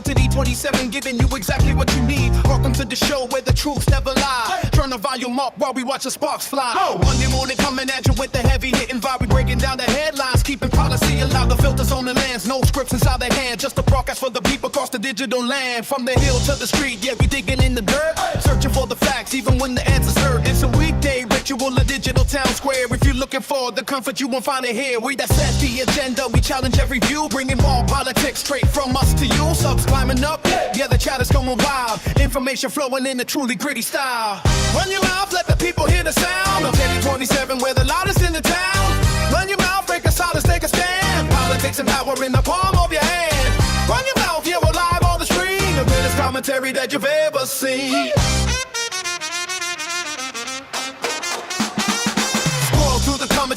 to D27, giving you exactly what you need. Welcome to the show where the truths never lie. Turn the volume up while we watch the sparks fly. Monday morning coming at you with the heavy hitting vibe. We breaking down the headlines, keeping policy alive. The filters on the lands, no scripts inside their hand. Just a broadcast for the people across the digital land. From the hill to the street, yeah, we digging in the dirt. Searching for the facts, even when the answer's heard. It's a weekday ritual, a digital town square. If you're looking for the comfort, you won't find it here. We that set the agenda, we challenge every view. Bringing more politics straight from us to you. Subs climbing up, yeah, the chat is going wild. Information flowing in a truly gritty style. Run your mouth, let the people hear the sound of Teddy 27, we're the loudest in the town. Run your mouth, break a silence, take a stand. Politics and power in the palm of your hand. Run your mouth, yeah, we're live on the screen. The greatest commentary that you've ever seen.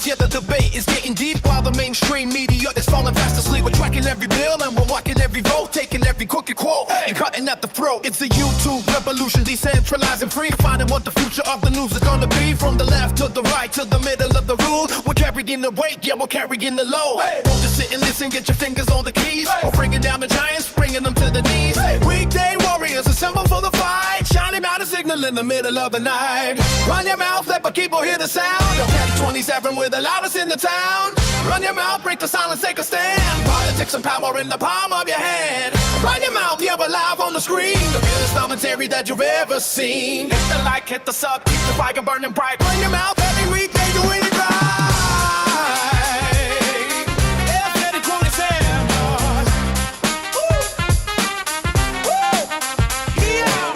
Yeah, the debate is getting deep while the mainstream media is falling fast asleep. We're tracking every bill and we're walking every vote, taking every crooked quote and cutting at the throat. It's a YouTube revolution, decentralizing free, finding what the future of the news is gonna be. From the left to the right to the middle of the room, we're carrying the weight, yeah, we're carrying the load. Don't just sit and listen, get your fingers on the keys. We're bringing down the giants, bringing them to the knees. Weekday warriors assemble for the fight, shining out a signal in the middle of the night. Run your mouth, let the people hear the sound of Teddy 27, we're the loudest in the town. Run your mouth, break the silence, take a stand. Politics and power in the palm of your hand. Run your mouth, yeah, we're live on the screen. The realest commentary that you've ever seen. Hit the like, hit the sub, keep the fire burning bright. Run your mouth every week, they doing it right. Yeah, Teddy 27, boys. Woo! Woo! Yeah!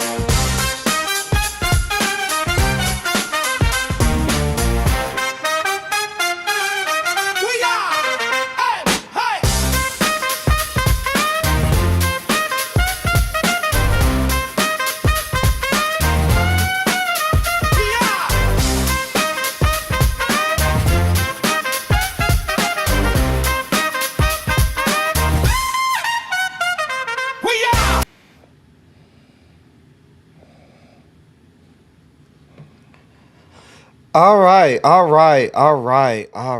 All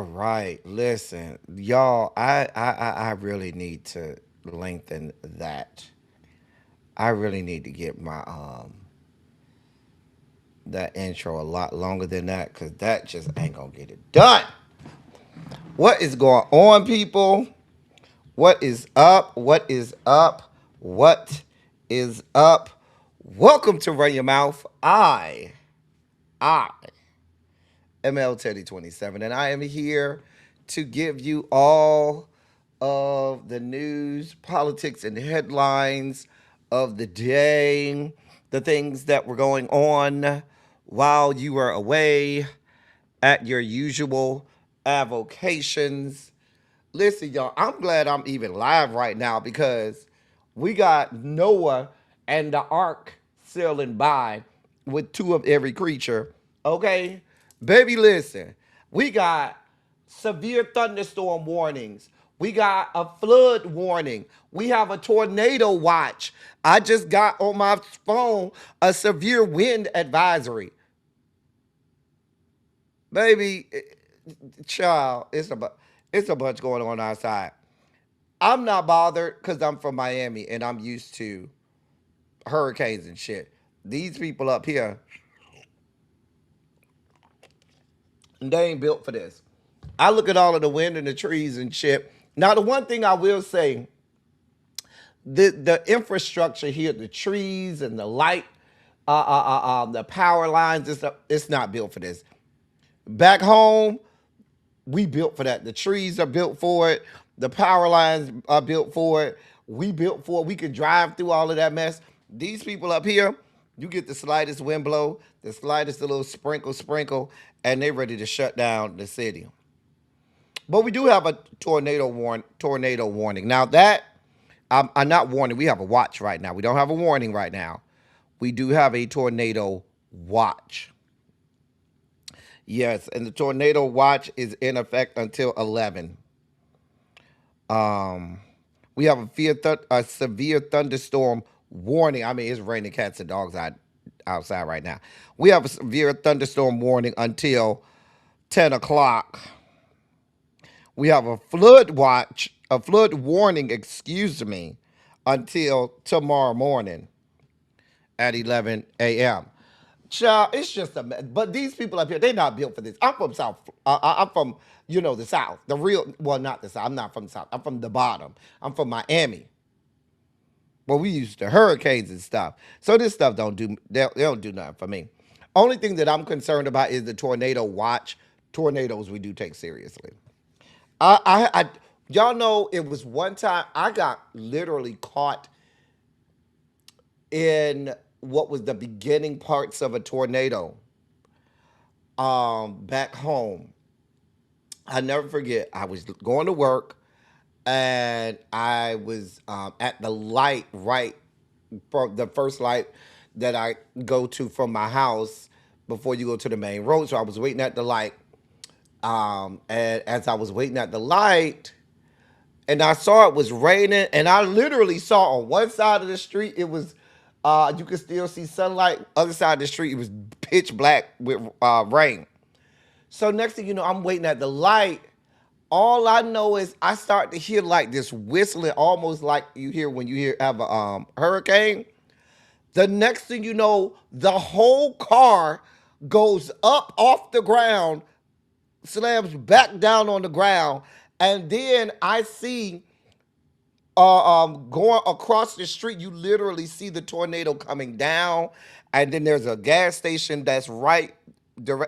right. Listen, y'all, I really need to lengthen that. I really need to get my that intro a lot longer than that, because that just ain't gonna get it done. What is going on, people? What is up? What is up? What is up? Welcome to Run Your Mouth. I ML Teddy 27, and I am here to give you all of the news, politics, and headlines of the day, the things that were going on while you were away at your usual avocations. Listen, y'all, I'm glad I'm even live right now because we got Noah and the Ark sailing by with two of every creature, okay? Baby, listen, we got severe thunderstorm warnings. We got a flood warning. We have a tornado watch. I just got on my phone a severe wind advisory. Baby, child, it's a bunch going on outside. I'm not bothered because I'm from Miami and I'm used to hurricanes and shit. These people up here, they ain't built for this. I look at all of the wind and the trees and shit. Now, the one thing I will say, the infrastructure here, the trees and the light, the power lines and stuff, it's not built for this. Back home, we built for that. The trees are built for it. The power lines are built for it. We built for it. We can drive through all of that mess. These people up here, you get the slightest wind blow, the slightest little sprinkle, and they're ready to shut down the city. But we do have a tornado warning. Now that, I'm not warning. We have a watch right now. We don't have a warning right now. We do have a tornado watch. Yes, and the tornado watch is in effect until 11. We have a severe thunderstorm warning. I mean, it's raining cats and dogs outside right now. We have a severe thunderstorm warning until 10 o'clock. We have a flood warning, until tomorrow morning at 11 a.m. Child, it's just a mess. But these people up here, they're not built for this. I'm from South. I'm from, the South. The real, well, not the South. I'm not from the South. I'm from the bottom. I'm from Miami. Well, we used to hurricanes and stuff. So this stuff they don't do nothing for me. Only thing that I'm concerned about is the tornado watch. Tornadoes we do take seriously. Y'all know it was one time I got literally caught in what was the beginning parts of a tornado back home. I never forget. I was going to work and I was at the light right from the first light that I go to from my house before you go to the main road. So I was waiting at the light. And as I was waiting at the light, and I saw it was raining, and I literally saw on one side of the street it was you could still see sunlight. Other side of the street it was pitch black with rain. So next thing you know, I'm waiting at the light. All I know is I start to hear like this whistling, almost like you hear when you have a hurricane. The next thing you know, the whole car goes up off the ground, slams back down on the ground, and then I see going across the street, you literally see the tornado coming down, and then there's a gas station that's right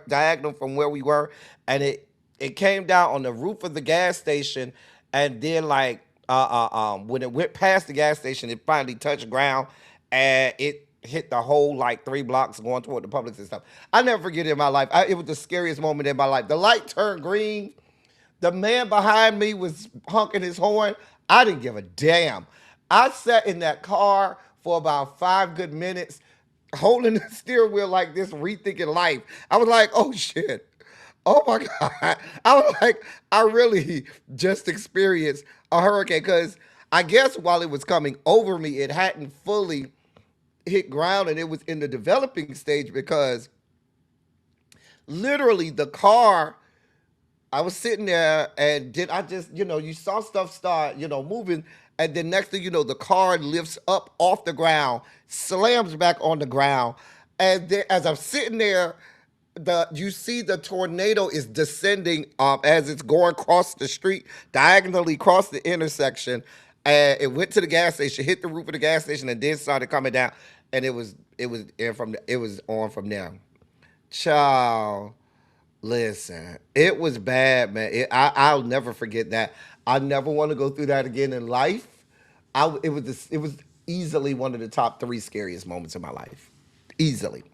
diagonal from where we were, and it came down on the roof of the gas station, and then like when it went past the gas station, it finally touched ground, and it hit the whole like 3 blocks going toward the Publix and stuff. I never forget it in my life. It was the scariest moment in my life. The light turned green. The man behind me was honking his horn. I didn't give a damn. I sat in that car for about 5 good minutes, holding the steering wheel like this, rethinking life. I was like, oh shit. Oh my God. I was like, I really just experienced a hurricane because I guess while it was coming over me, it hadn't fully hit ground and it was in the developing stage because literally the car, I was sitting there and did I just, you saw stuff start, moving. And then next thing you know, the car lifts up off the ground, slams back on the ground. And then as I'm sitting there, you see the tornado is descending as it's going across the street, diagonally across the intersection. And it went to the gas station, hit the roof of the gas station, and then started coming down. And it was on from there. Child. Listen, it was bad, man. I'll never forget that. I never want to go through that again in life. It was easily one of the top 3 scariest moments of my life, easily.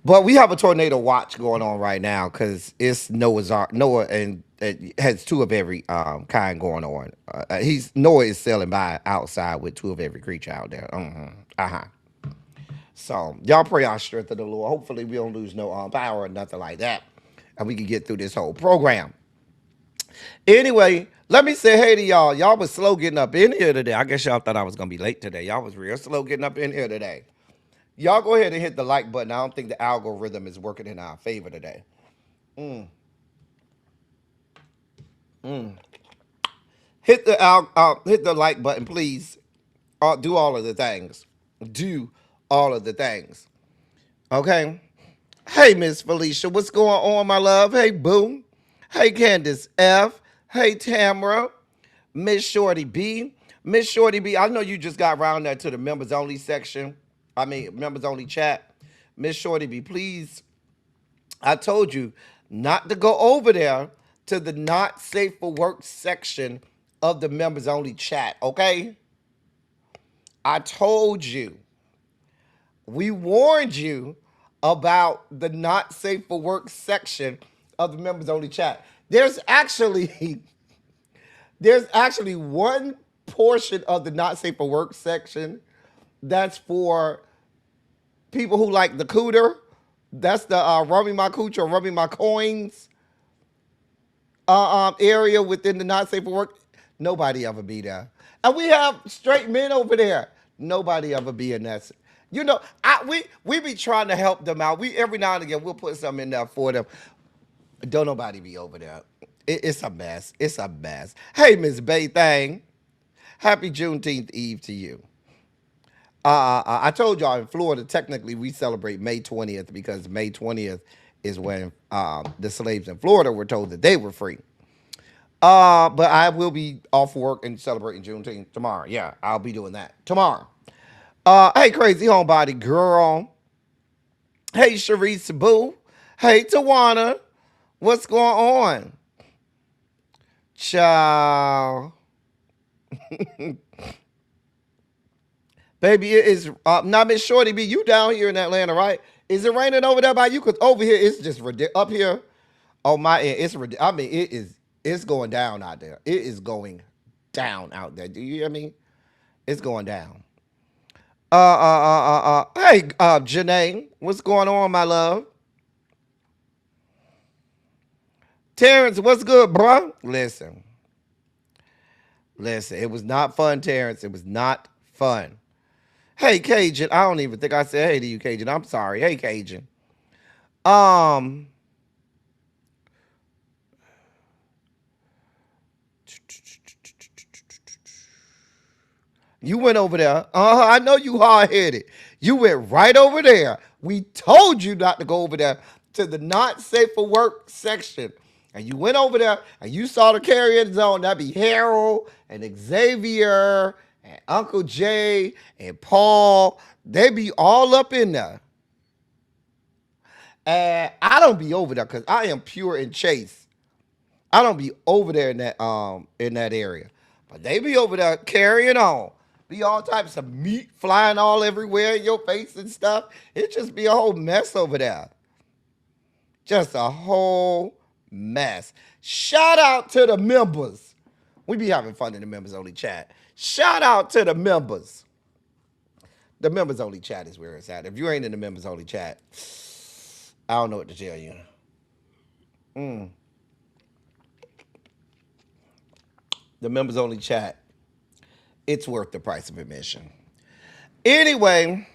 But we have a tornado watch going on right now because it's Noah's Ark. Noah and it has 2 of every kind going on. Noah is sailing by outside with 2 of every creature out there. So y'all pray our strength of the Lord. Hopefully we don't lose no power or nothing like that, and we can get through this whole program. Anyway, let me say hey to y'all. Y'all was slow getting up in here today. I guess y'all thought I was gonna be late today. Y'all was real slow getting up in here today. Y'all go ahead and hit the like button. I don't think the algorithm is working in our favor today. Hit the like button, please. Do all of the things. Do all of the things. Okay. Hey, Miss Felicia, what's going on, my love? Hey, Boo. Hey, Candace F. Hey, Tamara. Miss Shorty B. Miss Shorty B, I know you just got around there to the members only section. Members only chat. Miss Shorty B, please. I told you not to go over there to the not safe for work section of the members only chat, okay? I told you. We warned you about the not safe for work section of the members only chat. There's actually one portion of the not safe for work section that's for people who like the cooter. That's the rubbing my cooch or rubbing my coins area within the not safe for work. Nobody ever be there. And we have straight men over there. Nobody ever be in that. We be trying to help them out. We every now and again we'll put something in there for them. Don't nobody be over there. It's a mess. It's a mess. Hey, Miss Bay Thang. Happy Juneteenth Eve to you. I told y'all in Florida, technically we celebrate May 20th because May 20th is when the slaves in Florida were told that they were free. But I will be off work and celebrating Juneteenth tomorrow. Yeah, I'll be doing that tomorrow. Hey, crazy homebody girl. Hey, Sharice Boo. Hey, Tawana. What's going on? Ciao. Baby, it is not Miss Shorty B. You down here in Atlanta, right? Is it raining over there by you? Because over here, it's just ridiculous. Up here on my end, it's ridiculous. I mean, it's going down out there. It is going down out there. Do you hear me? It's going down. Hey, Janae, what's going on, my love? Terrence, what's good, bruh? Listen, it was not fun, Terrence. It was not fun. Hey, Cajun, I don't even think I said hey to you, Cajun. I'm sorry. Hey, Cajun. Um, you went over there. I know you hard headed. You went right over there. We told you not to go over there to the not safe for work section. And you went over there and you saw the carrying zone. That'd be Harold and Xavier and Uncle Jay and Paul. They be all up in there. And I don't be over there because I am pure and chase. I don't be over there in that area. But they be over there carrying on. Be all types of meat flying all everywhere in your face and stuff. It just be a whole mess over there. Just a whole mess. Shout out to the members. We be having fun in the members only chat. Shout out to the members. The members only chat is where it's at. If you ain't in the members only chat, I don't know what to tell you. The members only chat, it's worth the price of admission. Anyway,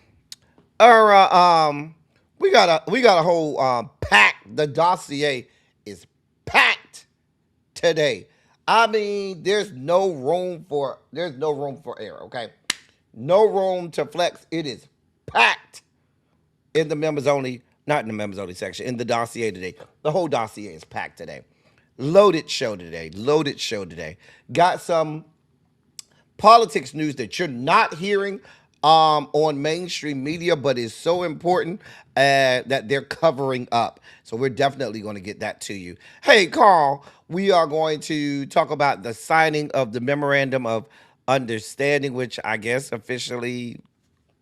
we got a whole pack. The dossier is packed today. I mean, there's no room for error. Okay, no room to flex. It is packed in the members only, not in the members only section, in the dossier today. The whole dossier is packed today. Loaded show today. Got some politics news that you're not hearing on mainstream media, but is so important that they're covering up. So we're definitely going to get that to you. Hey, Carl, we are going to talk about the signing of the Memorandum of Understanding, which I guess officially,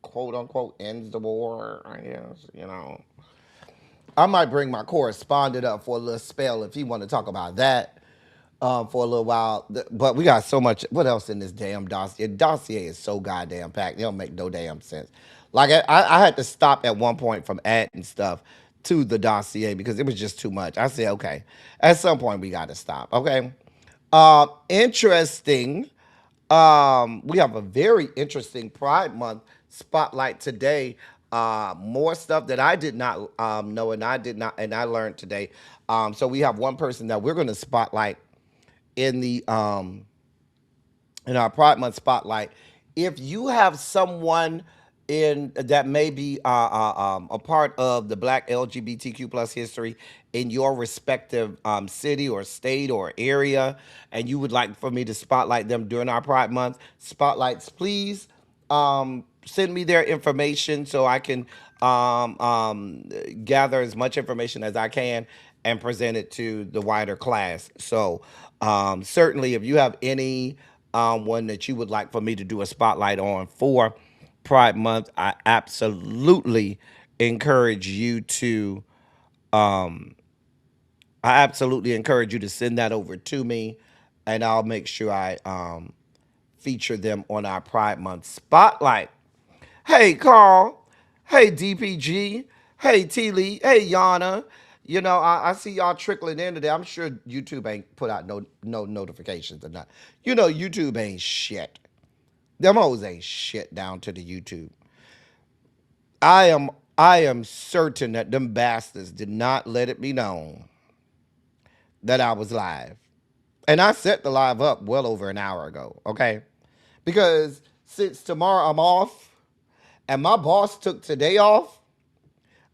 quote unquote, ends the war, I guess. I might bring my correspondent up for a little spell if he want to talk about that for a little while. But we got so much. What else in this damn dossier? Dossier is so goddamn packed. It don't make no damn sense. Like I had to stop at one point from adding stuff to the dossier because it was just too much. I said, okay, at some point we got to stop. Okay. Interesting. We have a very interesting Pride Month spotlight today. More stuff that I did not know and I learned today. So we have one person that we're going to spotlight in our Pride Month spotlight. If you have someone in that may be a part of the Black LGBTQ plus history in your respective city or state or area, and you would like for me to spotlight them during our Pride Month spotlights, please send me their information so I can gather as much information as I can and present it to the wider class. So certainly, if you have any one that you would like for me to do a spotlight on for Pride Month, I absolutely encourage you to send that over to me, and I'll make sure I feature them on our Pride Month spotlight. Hey, Carl. Hey, DPG. Hey, T. Lee. Hey, Yana. I see y'all trickling in today. I'm sure YouTube ain't put out no notifications or not. YouTube ain't shit. Them hoes ain't shit down to the YouTube. I am certain that them bastards did not let it be known that I was live. And I set the live up well over an hour ago, okay? because since tomorrow I'm off and my boss took today off,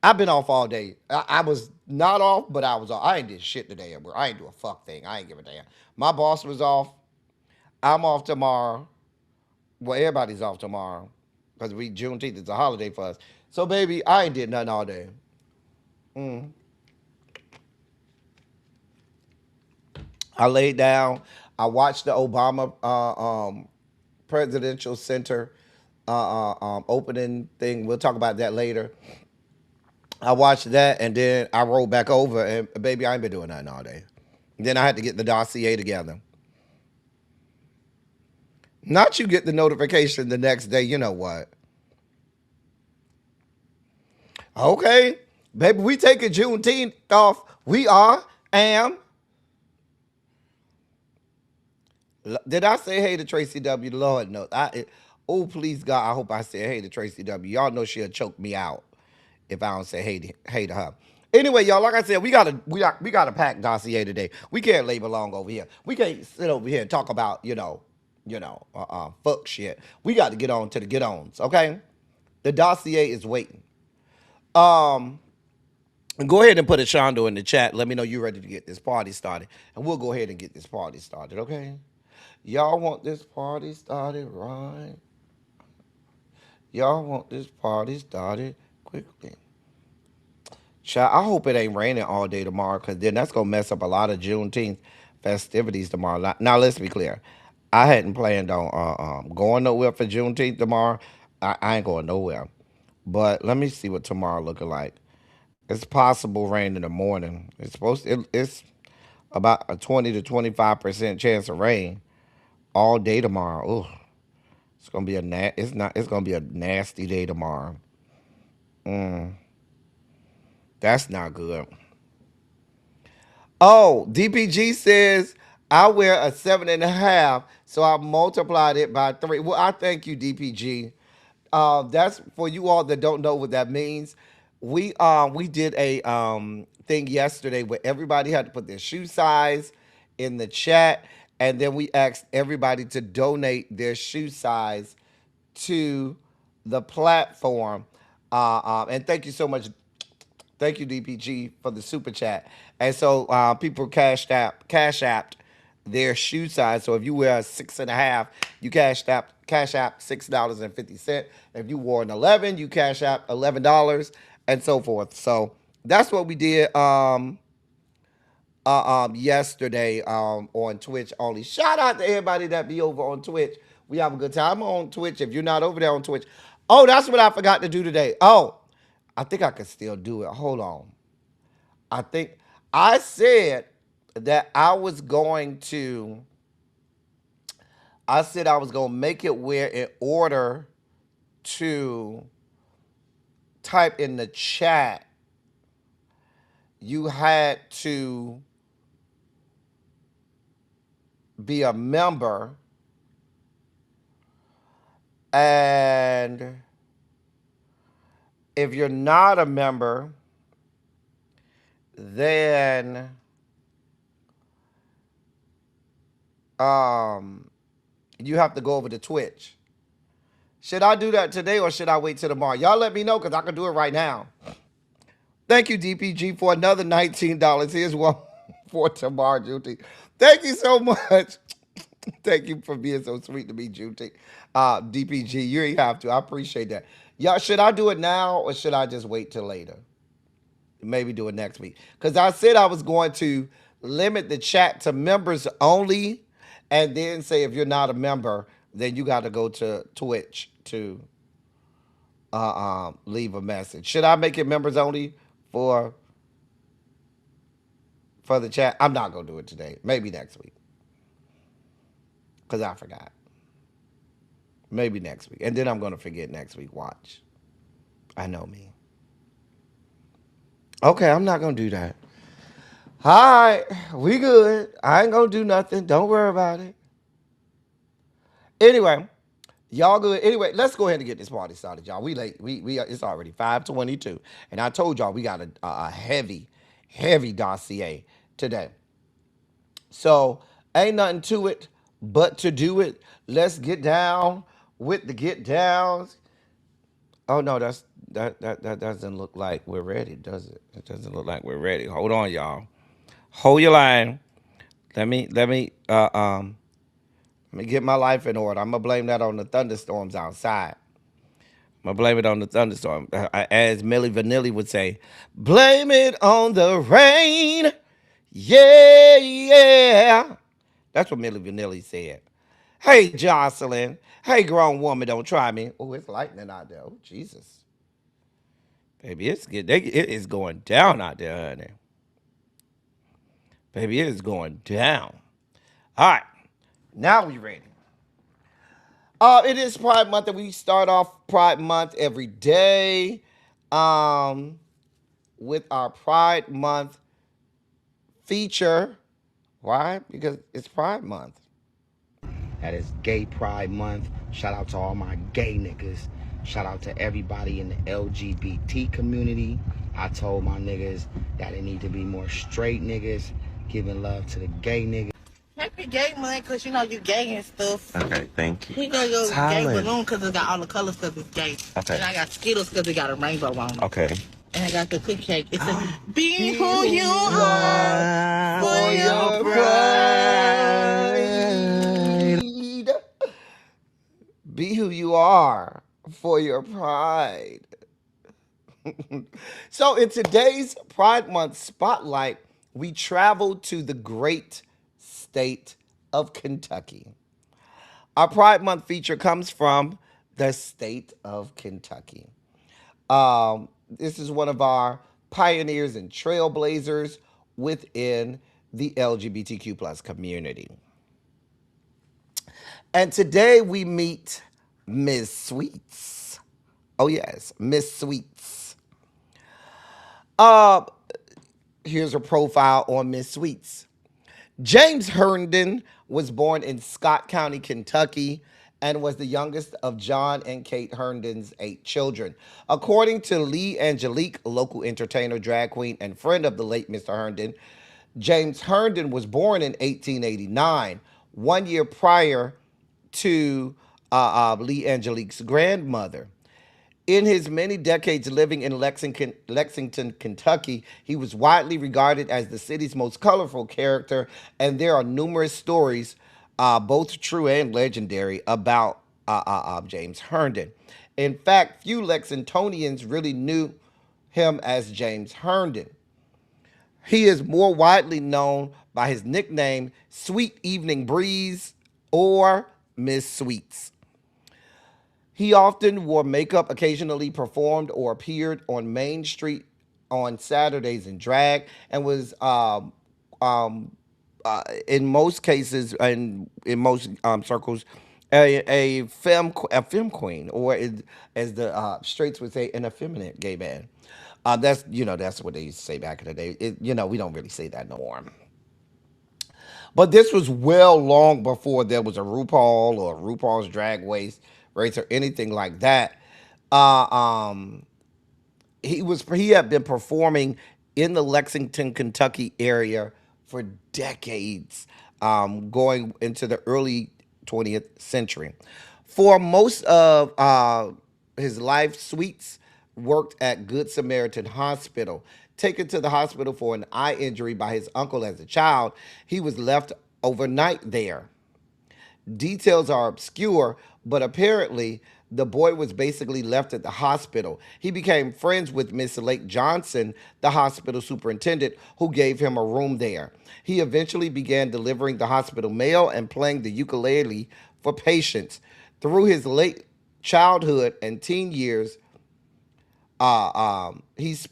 I've been off all day. I was not off, but I was off. I ain't did shit today. I ain't do a fuck thing. I ain't give a damn. My boss was off. I'm off tomorrow. Well, everybody's off tomorrow because Juneteenth is a holiday for us. So, baby, I ain't did nothing all day. I laid down. I watched the Obama Presidential Center opening thing. We'll talk about that later. I watched that and then I rolled back over and baby, I ain't been doing nothing all day. Then I had to get the dossier together. Not you get the notification the next day. You know what? Okay, baby, we taking Juneteenth off. We are. Did I say hey to Tracy W? Lord knows. Oh, please God, I hope I said hey to Tracy W. Y'all know she'll choke me out if I don't say hey to her. Anyway, y'all, like I said, we gotta pack dossier today. We can't labor long over here. We can't sit over here and talk about fuck shit. We got to get on to the get-ons, okay? The dossier is waiting. Go ahead and put a Shondo in the chat. Let me know you're ready to get this party started, and we'll go ahead and get this party started, okay? Y'all want this party started right? Y'all want this party started quickly. Child, I hope it ain't raining all day tomorrow, because then that's going to mess up a lot of Juneteenth festivities tomorrow. Now, let's be clear. I hadn't planned on going nowhere for Juneteenth tomorrow. I ain't going nowhere. But let me see what tomorrow looking like. It's possible rain in the morning. It's about a 20 to 25% chance of rain all day tomorrow. Ooh, it's gonna be it's gonna be a nasty day tomorrow. That's not good. Oh, DPG says I wear a 7.5, so I multiplied it by 3. Well, I thank you, DPG. That's for you all that don't know what that means. We did a thing yesterday where everybody had to put their shoe size in the chat, and then we asked everybody to donate their shoe size to the platform. And thank you so much. Thank you, DPG, for the super chat. And so people cash apped their shoe size. So if you wear a 6.5, you cash app $6.50. If you wore an 11, you cash app $11 and so forth. So that's what we did yesterday on Twitch only. Shout out to everybody that be over on Twitch. We have a good time on Twitch. If you're not over there on Twitch. Oh, that's what I forgot to do today. Oh, I think I can still do it. Hold on. I think I said that I was going to make it where in order to type in the chat, you had to be a member, and if you're not a member, then you have to go over to Twitch. Should I do that today or should I wait till tomorrow? Y'all let me know, because I can do it right now. Thank you, DPG, for another $19. Here's one for tomorrow, Juneteenth. Thank you so much. Thank you for being so sweet to me, Juneteenth. DPG, you ain't have to. I appreciate that. Y'all, should I do it now or should I just wait till later? Maybe do it next week. Because I said I was going to limit the chat to members only, and then say if you're not a member, then you got to go to Twitch to leave a message. Should I make it members only for the chat? I'm not going to do it today. Maybe next week. Because I forgot. Maybe next week. And then I'm going to forget next week. Watch. I know me. Okay, I'm not going to do that. All right, we good. I ain't going to do nothing. Don't worry about it. Anyway, y'all good. Anyway, let's go ahead and get this party started, y'all. We late. It's already 5:22. And I told y'all we got a heavy dossier today. So ain't nothing to it But to do it, let's get down with the get downs. Oh no, that doesn't look like we're ready, does it? It doesn't look like we're ready. Hold on, y'all. Hold your line. Let me get my life in order. I'm gonna blame that on the thunderstorms outside. I'm gonna blame it on the thunderstorm. As Millie Vanilli would say, blame it on the rain. Yeah, yeah. That's what Millie Vanilli said. Hey, Jocelyn. Hey, grown woman, don't try me. Oh, it's lightning out there. Oh, Jesus. Baby, it is going down out there, honey. Baby, it is going down. All right. Now we ready. It is Pride Month, and we start off Pride Month every day um, with our Pride Month feature. Why? Because it's Pride Month. That is Gay Pride Month. Shout out to all my gay niggas. Shout out to everybody in the LGBT community. I told my niggas that it need to be more straight niggas, giving love to the gay niggas. Happy gay month, cause you know you gay and stuff. Okay, thank you. We got your gay Tyler. balloon cause it got all the colors cause it's gay. Okay. And I got Skittles cause it got a rainbow on it. Okay. And I got the cookie cake. It says, be who you are For your pride. Be who you are for your pride. So, in today's Pride Month spotlight, we travel to the great state of Kentucky. Our Pride Month feature comes from the state of Kentucky. This is one of our pioneers and trailblazers within the LGBTQ plus community. And today we meet Miss Sweets. Oh yes, Miss Sweets. Uh, Here's her profile on Miss Sweets. James Herndon was born in Scott County, Kentucky, and was the youngest of John and Kate Herndon's 8 children. According to Lee Angelique, local entertainer, drag queen, and friend of the late Mr. Herndon, James Herndon was born in 1889, 1 year prior to Lee Angelique's grandmother. In his many decades living in Lexington, Kentucky, he was widely regarded as the city's most colorful character, and there are numerous stories, both true and legendary, about James Herndon. In fact, few Lexingtonians really knew him as James Herndon. He is more widely known by his nickname, Sweet Evening Breeze or Miss Sweets. He often wore makeup, occasionally performed or appeared on Main Street on Saturdays in drag, and was in most cases and in most circles a film queen, or as the straights would say, an effeminate gay man. That's what they used to say back in the day. We don't really say that no more. But this was well long before there was a RuPaul or RuPaul's Drag Race or anything like that. Uh, um, he had been performing in the Lexington, Kentucky area for decades, going into the early 20th century. For most of his life, Sweets worked at Good Samaritan Hospital. Taken to the hospital for an eye injury by his uncle as a child, he was left overnight there. Details are obscure, but apparently the boy was basically left at the hospital. He became friends with Miss Lake Johnson, the hospital superintendent, who gave him a room there. He eventually began delivering the hospital mail and playing the ukulele for patients. Through his late childhood and teen years, uh, um, he's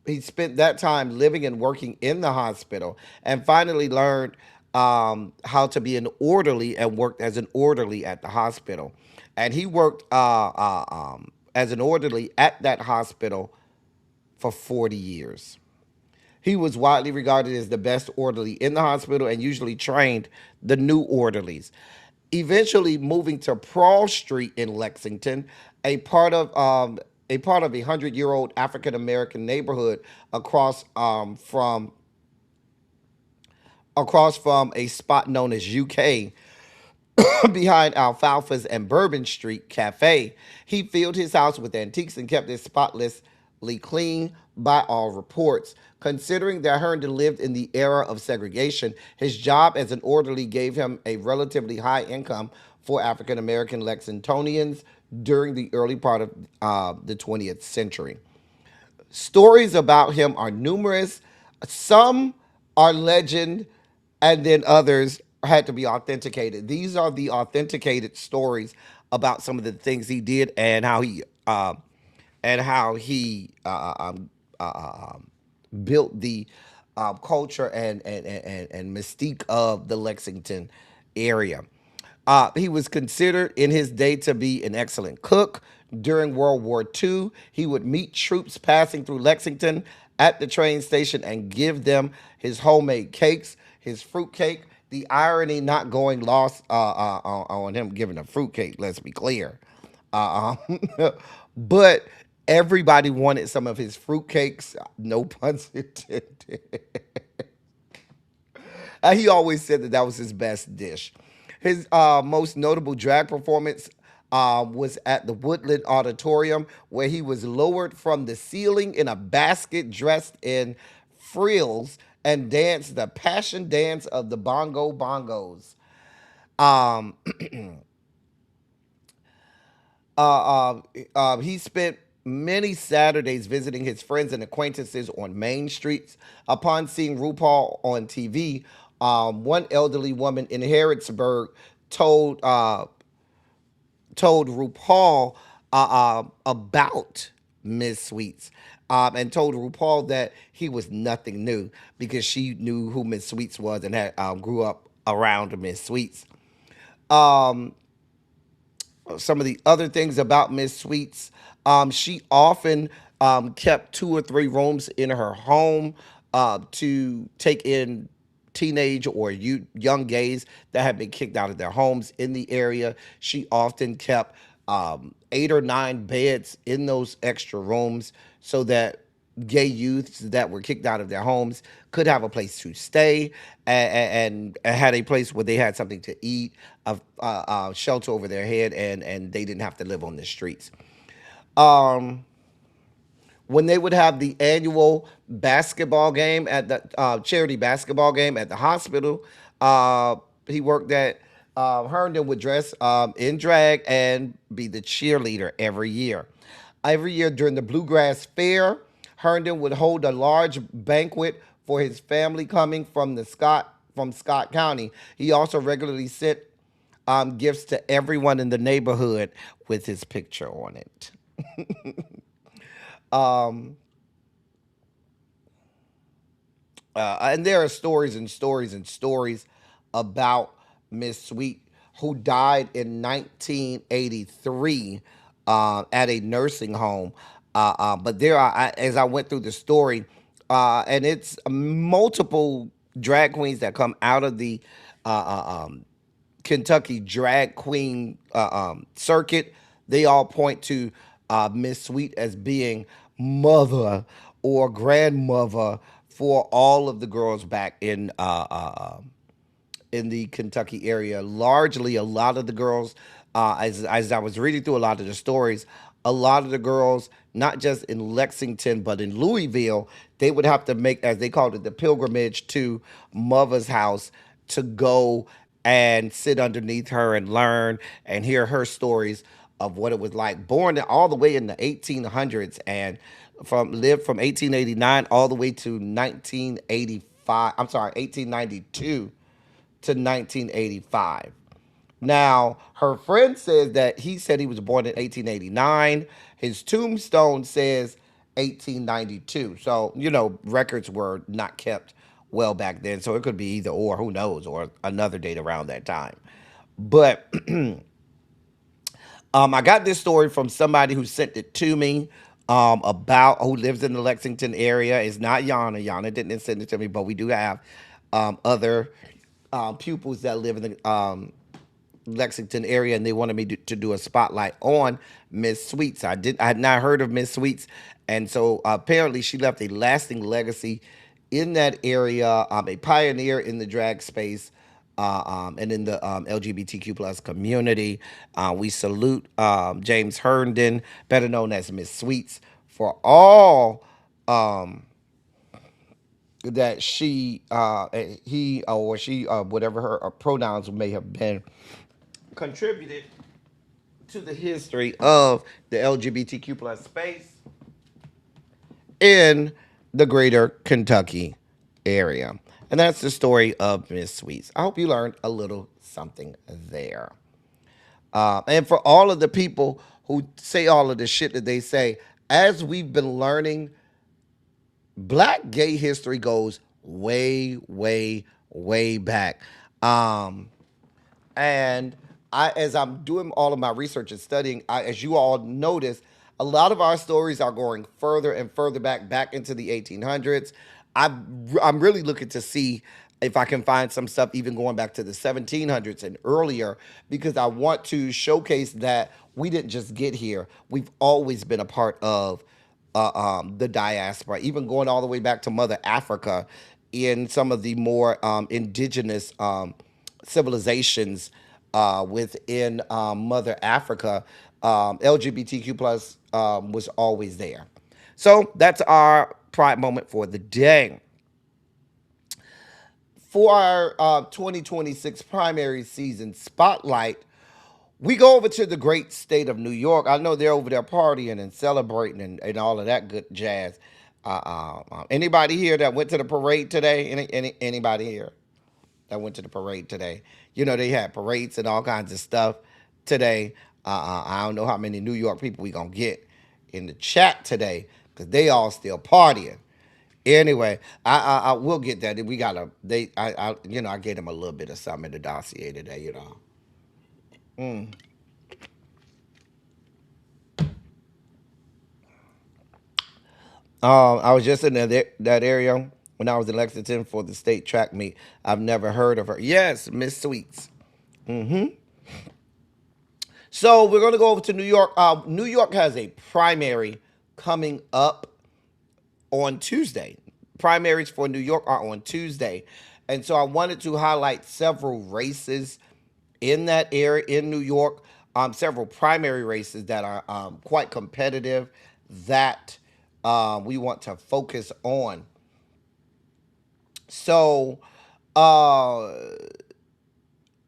he spent that time living and working in the hospital, and finally learned how to be an orderly and worked as an orderly at the hospital. And he worked as an orderly at that hospital for 40 years. He was widely regarded as the best orderly in the hospital and usually trained the new orderlies. Eventually moving to Pearl Street in Lexington, a part of a 100-year-old African American neighborhood across from across from a spot known as UK behind Alfalfa's and Bourbon Street Cafe. He filled his house with antiques and kept it spotlessly clean by all reports. Considering that Herndon lived in the era of segregation, his job as an orderly gave him a relatively high income for African American Lexingtonians during the early part of the 20th century. Stories about him are numerous. Some are legend, and then others had to be authenticated. These are the authenticated stories about some of the things he did and how he built the culture and mystique of the Lexington area. He was considered in his day to be an excellent cook. During World War II, he would meet troops passing through Lexington at the train station and give them his homemade cakes, his fruit cake. The irony not going lost on him giving a fruit cake, let's be clear. But everybody wanted some of his fruit cakes, no puns intended. He always said that that was his best dish. His most notable drag performance was at the Woodland Auditorium, where he was lowered from the ceiling in a basket dressed in frills and danced the passion dance of the bongo bongos. Um, he spent many Saturdays visiting his friends and acquaintances on main streets. Upon seeing RuPaul on TV, one elderly woman in Harrodsburg told told RuPaul about Miss Sweets, and told RuPaul that he was nothing new because she knew who Miss Sweets was and had grew up around Miss Sweets. Um, some of the other things about Miss Sweets, she often kept two or three rooms in her home to take in teenage or young gays that had been kicked out of their homes in the area. She often kept 8 or 9 beds in those extra rooms so that gay youths that were kicked out of their homes could have a place to stay and had a place where they had something to eat, shelter over their head, and they didn't have to live on the streets. Um, when they would have the annual basketball game at the charity basketball game at the hospital he worked at, Herndon would dress in drag and be the cheerleader every year. Every year during the Bluegrass Fair, Herndon would hold a large banquet for his family coming from Scott County. He also regularly sent gifts to everyone in the neighborhood with his picture on it. Um, and there are stories and stories and stories about Miss Sweet, who died in 1983 at a nursing home. But there are, as I went through the story, and it's multiple drag queens that come out of the Kentucky drag queen circuit. They all point to Miss Sweet as being mother or grandmother for all of the girls back in the Kentucky area. Largely, a lot of the girls, as I was reading through a lot of the stories, a lot of the girls, not just in Lexington but in Louisville, they would have to make, as they called it, the pilgrimage to mother's house to go and sit underneath her and learn and hear her stories of what it was like. Born all the way in the 1800s and lived from 1889 all the way to 1985. I'm sorry, 1892 to 1985. Now, her friend says that he said he was born in 1889. His tombstone says 1892. So, records were not kept well back then. So it could be either or, who knows, or another date around that time. But I got this story from somebody who sent it to me about who lives in the Lexington area. It's not Yana. Yana didn't send it to me, but we do have other pupils that live in the Lexington area, and they wanted me to do a spotlight on Miss Sweets. I had not heard of Miss Sweets, and so apparently she left a lasting legacy in that area, a pioneer in the drag space, and in the LGBTQ plus community. We salute James Herndon, better known as Miss Sweets, for all that he or she, whatever her pronouns may have been, contributed to the history of the LGBTQ plus space in the greater Kentucky area. And that's the story of Miss Sweets. I hope you learned a little something there. And for all of the people who say all of the shit that they say, as we've been learning, black gay history goes way, way, way back. Um, and as I'm doing all of my research and studying, as you all notice, a lot of our stories are going further and further back into the 1800s. I'm really looking to see if I can find some stuff even going back to the 1700s and earlier, because I want to showcase that we didn't just get here. We've always been a part of the diaspora, even going all the way back to Mother Africa in some of the more indigenous civilizations within Mother Africa. LGBTQ plus was always there. So that's our pride moment for the day. For our 2026 primary season spotlight, we go over to the great state of New York. I know they're over there partying and celebrating and all of that good jazz. Anybody here that went to the parade today? Anybody here that went to the parade today? You know, they had parades and all kinds of stuff today. I don't know how many New York people we gonna get in the chat today, because they all still partying. Anyway, I will get that. We gotta I gave them a little bit of something in the dossier today. I was just in that area when I was in Lexington for the state track meet. I've never heard of her. Yes, Miss Sweets. So we're gonna go over to New York. New York has a primary coming up on Tuesday. Primaries for New York are on Tuesday. And so I wanted to highlight several races in that area in New York, several primary races that are quite competitive that we want to focus on. So,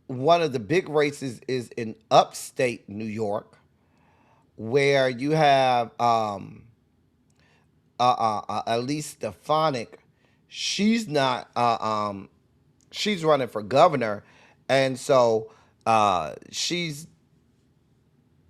one of the big races is in upstate New York, where you have Elise Stefanik. She's not. She's running for governor, and so she's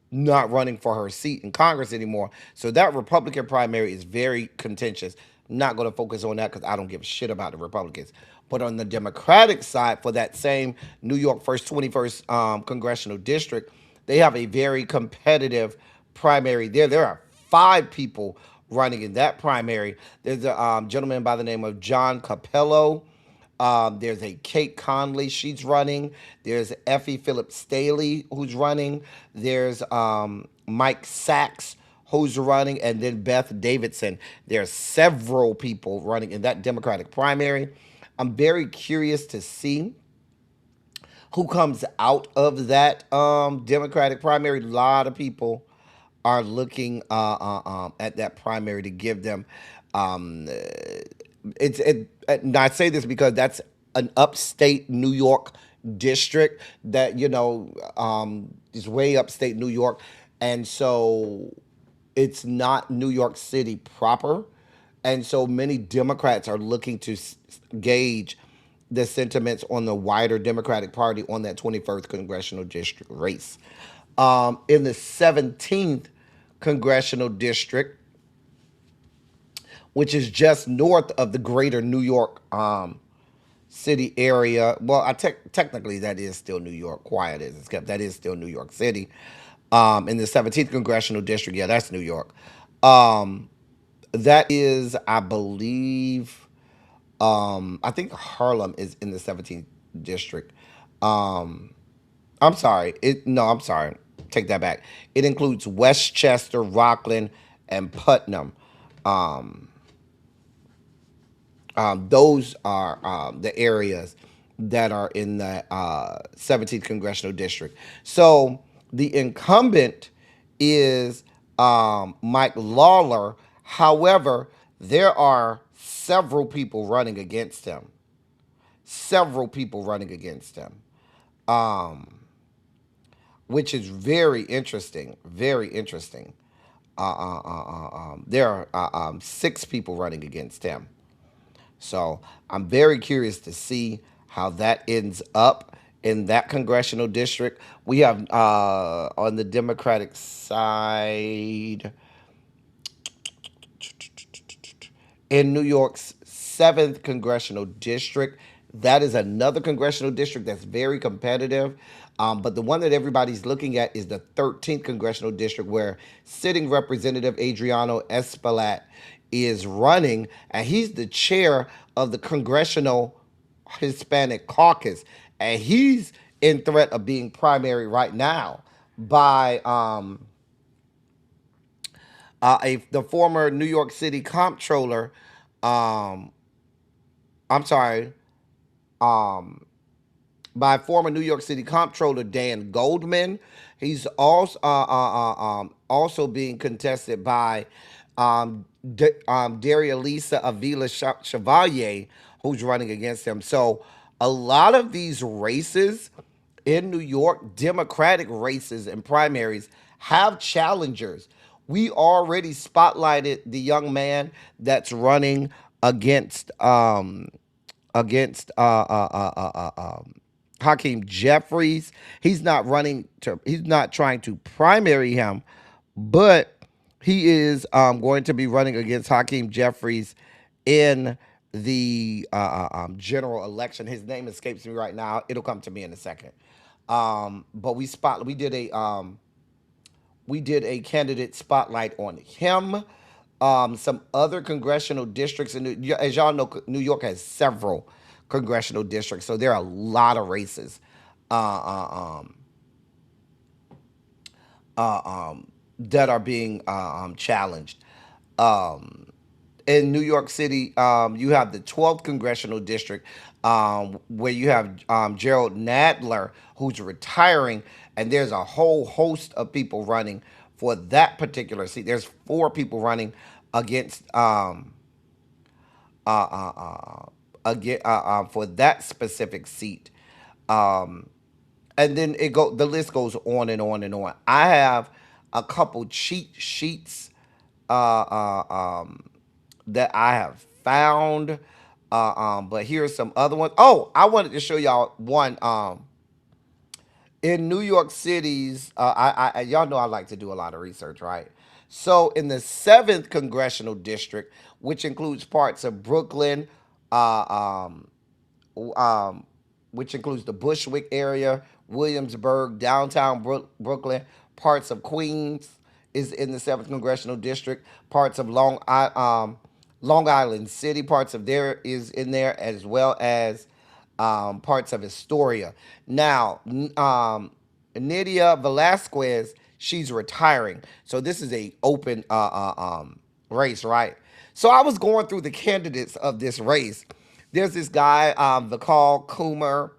not running for her seat in Congress anymore. So that Republican primary is very contentious. Not going to focus on that because I don't give a shit about the Republicans. But on the Democratic side, for that same New York 21st congressional district, they have a very competitive primary there. There are 5 people running in that primary. There's a gentleman by the name of John Capello. There's a Kate Conley, she's running. There's Effie Phillips Staley, who's running. There's Mike Sachs, who's running, and then Beth Davidson. There are several people running in that Democratic primary. I'm very curious to see who comes out of that Democratic primary. A lot of people are looking at that primary to give them. And I say this because that's an upstate New York district that is way upstate New York, and so it's not New York City proper, and so many Democrats are looking to gauge the sentiments on the wider Democratic Party on that 21st congressional district race. In the 17th congressional district, which is just north of the greater New York City area. Well, technically that is still New York. Quiet as it's kept. That is still New York City. In the 17th congressional district, yeah, that's New York. That is, I believe, I think Harlem is in the 17th district. I'm sorry. I'm sorry. Take that back. It includes Westchester, Rockland, and Putnam. Those are the areas that are in the 17th congressional district. So the incumbent is Mike Lawler. However, there are several people running against him. Several people running against him, which is very interesting. Very interesting. There are six people running against him. So I'm very curious to see how that ends up in that congressional district. We have on the Democratic side in New York's 7th congressional district. That is another congressional district that's very competitive. But the one that everybody's looking at is the 13th congressional district, where sitting Representative Adriano Espaillat is running, and he's the chair of the Congressional Hispanic Caucus, and he's in threat of being primary right now by the former New York City comptroller. Um, I'm sorry, um, by former New York City comptroller Dan Goldman. He's also being contested by Daria Lisa Avila Chevalier, who's running against him. So a lot of these races in New York, Democratic races and primaries, have challengers. We already spotlighted the young man that's running against against Hakeem Jeffries. He's not running to. He's not trying to primary him, but he is going to be running against Hakeem Jeffries in the general election. His name escapes me right now. It'll come to me in a second. But we did a candidate spotlight on him. Some other congressional districts, and as y'all know, New York has several congressional districts, so there are a lot of races uh, uh, um, that are being challenged. Um, in New York City, you have the 12th congressional district, where you have Gerald Nadler, who's retiring, and there's a whole host of people running for that particular seat. There's four people running against uh, uh, uh, for that specific seat. Um, and then the list goes on and on and on. I have a couple cheat sheets uh, uh, um, that I have found. But here's some other ones. Oh, I wanted to show y'all one. In New York City's, y'all know I like to do a lot of research, right? So in the 7th congressional district, which includes parts of Brooklyn, uh, um, which includes the Bushwick area, Williamsburg, downtown Brooklyn, parts of Queens is in the 7th congressional district, parts of Long Island City, parts of there is in there, as well as parts of Astoria. Now, Nydia Velasquez, she's retiring, so this is a open race, right? So I was going through the candidates of this race. There's this guy, Vikal Kumar,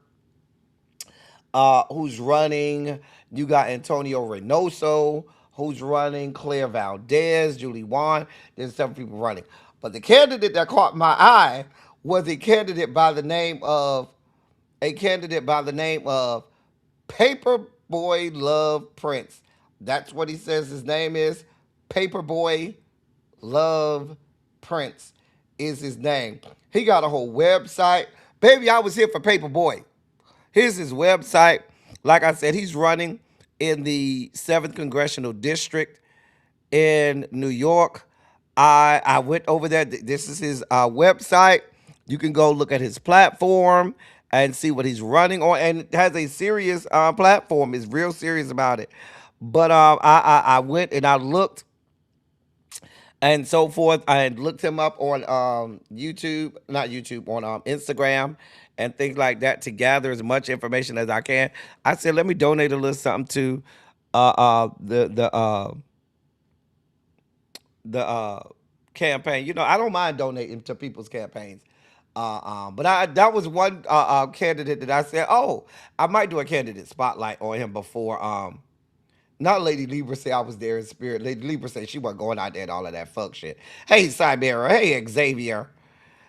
who's running. You got Antonio Reynoso, who's running. Claire Valdez, Julie Wan. There's several people running. But the candidate that caught my eye was a candidate by the name of Paperboy Love Prince. That's what he says his name is. Paperboy Love Prince is his name. He got a whole website. Baby, I was here for Paperboy. Here's his website. Like I said, he's running in the 7th congressional district in New York. I went over there. This is his website. You can go look at his platform and see what he's running on. And it has a serious platform. It's real serious about it. But I went and I looked and so forth. I had looked him up on YouTube, not YouTube, on Instagram and things like that to gather as much information as I can. I said, let me donate a little something to the campaign. You know, I don't mind donating to people's campaigns. But that was one candidate that I said, oh, I might do a candidate spotlight on him before. Not Lady Libra say I was there in spirit. Lady Libra said she wasn't going out there and all of that fuck shit. Hey, Cybera. Hey, Xavier.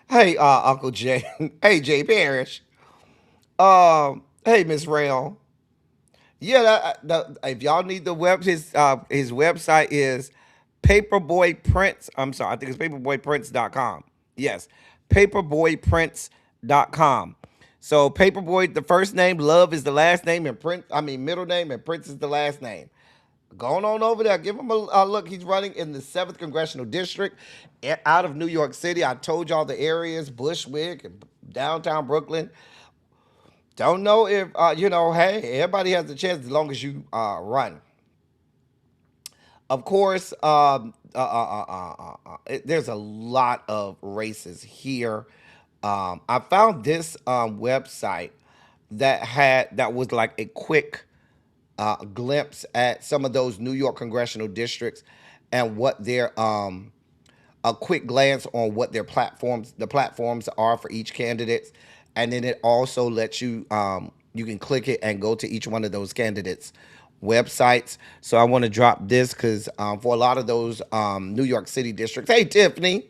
Hey, Uncle Jay. Hey, Jay Parrish. Hey, Miss Rail. Yeah, if y'all need the his website is Paperboy Prints. I'm sorry, I think it's paperboyprints.com. Yes, paperboyprints.com. So Paperboy, the first name, Love is the last name, and middle name, and Prince is the last name. Going on over there, give him a look. He's running in the 7th Congressional District out of New York City. I told y'all the areas, Bushwick and downtown Brooklyn. Don't know if, hey, everybody has a chance as long as you run. Of course, there's a lot of races here. I found this website that was like a quick glimpse at some of those New York congressional districts and what their a quick glance on what the platforms are for each candidate, and then it also lets you you can click it and go to each one of those candidates websites. So I want to drop this because for a lot of those New York City districts, hey Tiffany,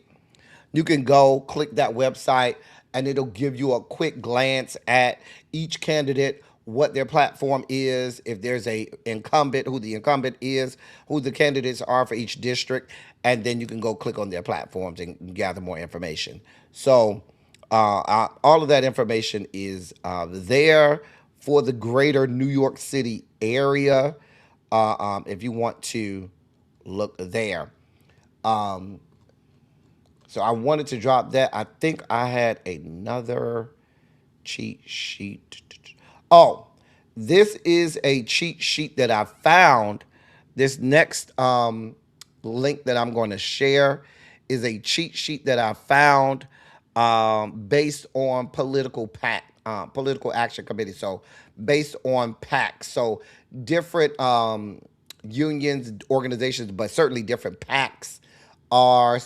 you can go click that website and it'll give you a quick glance at each candidate, what their platform is, if there's a incumbent, who the incumbent is, who the candidates are for each district, and then you can go click on their platforms and gather more information. So all of that information is there for the greater New York City area if you want to look there. So I wanted to drop that. I think I had another cheat sheet. Oh, this is a cheat sheet that I found. This next link that I'm going to share is a cheat sheet that I found based on political action committee. So based on PACs. So different unions, organizations, but certainly different PACs are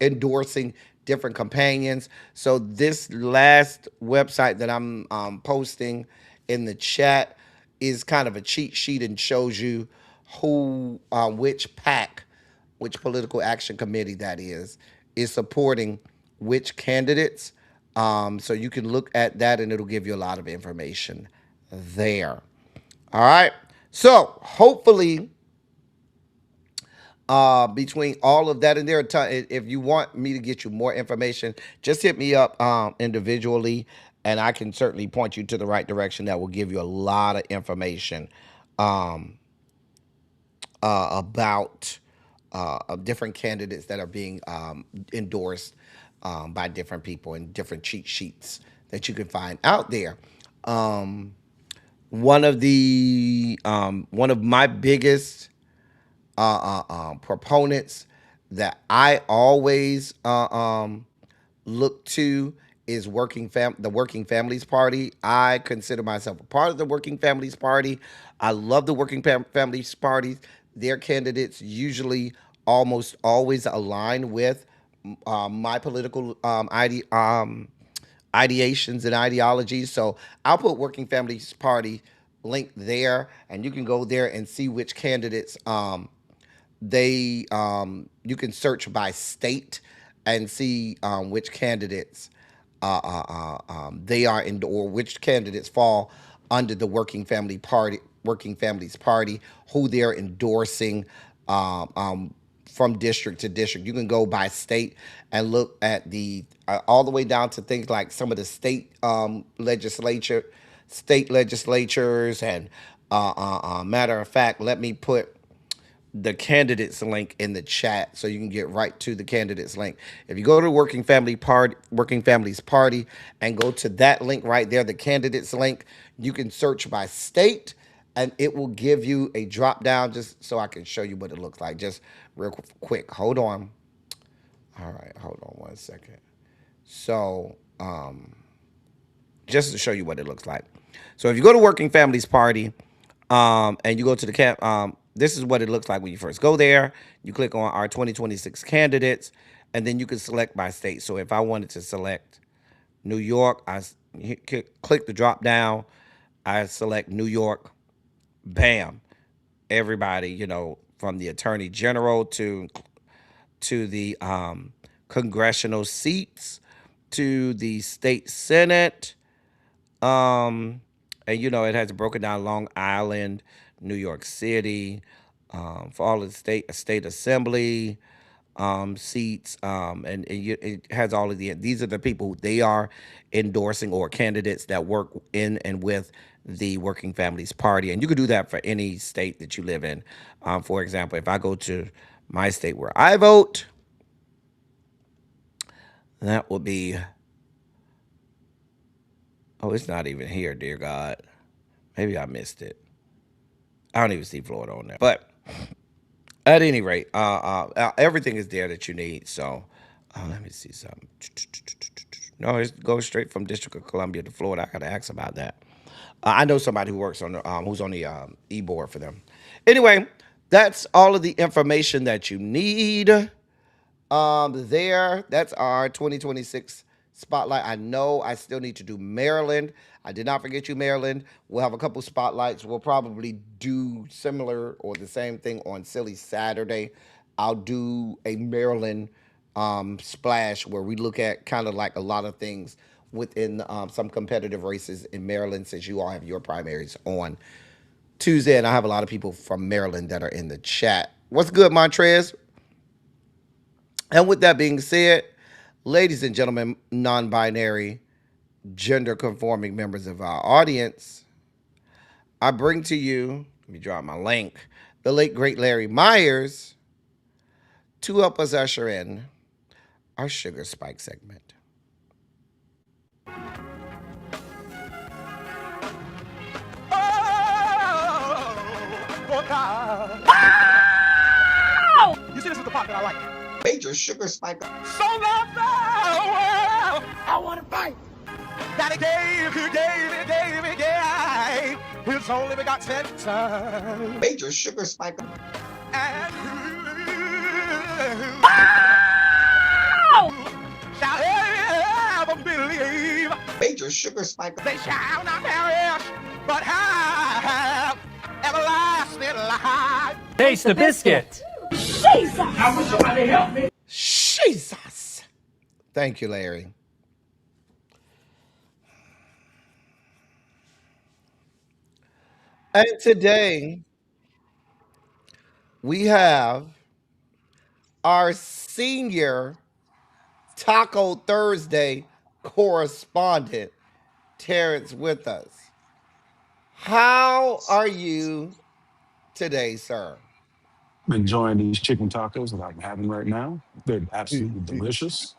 endorsing different companions. So this last website that I'm posting in the chat is kind of a cheat sheet and shows you which PAC, which political action committee that is supporting which candidates. So you can look at that and it'll give you a lot of information there. All right. So hopefully between all of that, and there are if you want me to get you more information, just hit me up individually and I can certainly point you to the right direction that will give you a lot of information about different candidates that are being endorsed by different people and different cheat sheets that you can find out there. One of my biggest proponents that I always look to is the Working Families Party. I consider myself a part of the Working Families Party. I love the Working Families Party. Their candidates usually almost always align with my political ideations and ideologies. So I'll put Working Families Party link there, and you can go there and see which candidates you can search by state and see which candidates they are in, or which candidates fall under the Working Families Party, who they're endorsing from district to district. You can go by state and look at the all the way down to things like some of the state legislatures, and matter of fact, let me put the candidates link in the chat so you can get right to the candidates link. If you go to Working Families Party and go to that link right there, the candidates link, you can search by state and it will give you a drop down, just so I can show you what it looks like. Just real quick. Hold on. All right, hold on one second. So just to show you what it looks like. So if you go to Working Families Party and you go to the this is what it looks like when you first go there. You click on our 2026 candidates, and then you can select by state. So if I wanted to select New York, click the drop down. I select New York. Bam, everybody, from the attorney general to the congressional seats to the state senate. And it has broken down Long Island, New York City, for all of the state assembly seats, it has all of these are the people who they are endorsing, or candidates that work in and with the Working Families Party. And you could do that for any state that you live in. For example, if I go to my state where I vote, that will be, oh, it's not even here, dear God. Maybe I missed it. I don't even see Florida on there. But at any rate, everything is there that you need. So let me see something. No, it goes straight from District of Columbia to Florida. I gotta ask about that. I know somebody who works on who's on the e-board for them. Anyway, that's all of the information that you need. That's our 2026 spotlight. I know I still need to do Maryland. I did not forget you, Maryland. We'll have a couple spotlights. We'll probably do similar or the same thing on Silly Saturday. I'll do a Maryland splash where we look at kind of like a lot of things within some competitive races in Maryland, since you all have your primaries on Tuesday, and I have a lot of people from Maryland that are in the chat. What's good, Montrez? And with that being said, ladies and gentlemen, non-binary, gender-conforming members of our audience, I bring to you, let me drop my link, the late, great Larry Myers, to help us usher in our Sugar Spike segment. You see, this is the part that I like. Major Sugar Spike. So love the world. I want to fight. That he gave. His only begotten son. Major Sugar Spike. And shall ever believe. Major Sugar Spike. They shall not perish, but have everlasting life. Taste the biscuit. Jesus! I wish somebody help me. Jesus. Thank you, Larry. And today, we have our senior Taco Thursday correspondent, Terrence, with us. How are you today, sir? Enjoying these chicken tacos that I'm having right now. They're absolutely delicious.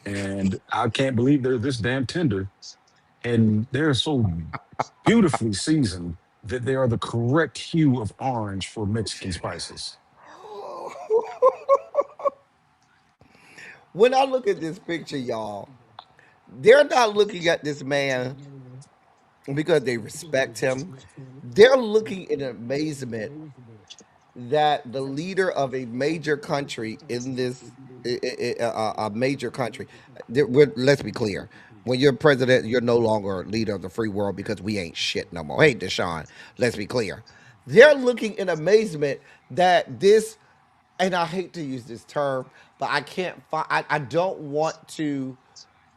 And I can't believe they're this damn tender. And they're so beautifully seasoned that they are the correct hue of orange for Mexican spices. When I look at this picture, y'all, they're not looking at this man because they respect him. They're looking in amazement that the leader of a major country in this a major country, let's be clear, when you're president, you're no longer leader of the free world because we ain't shit no more. Hey, Deshaun, let's be clear. They're looking in amazement that this, and I hate to use this term, but I can't find, I don't want to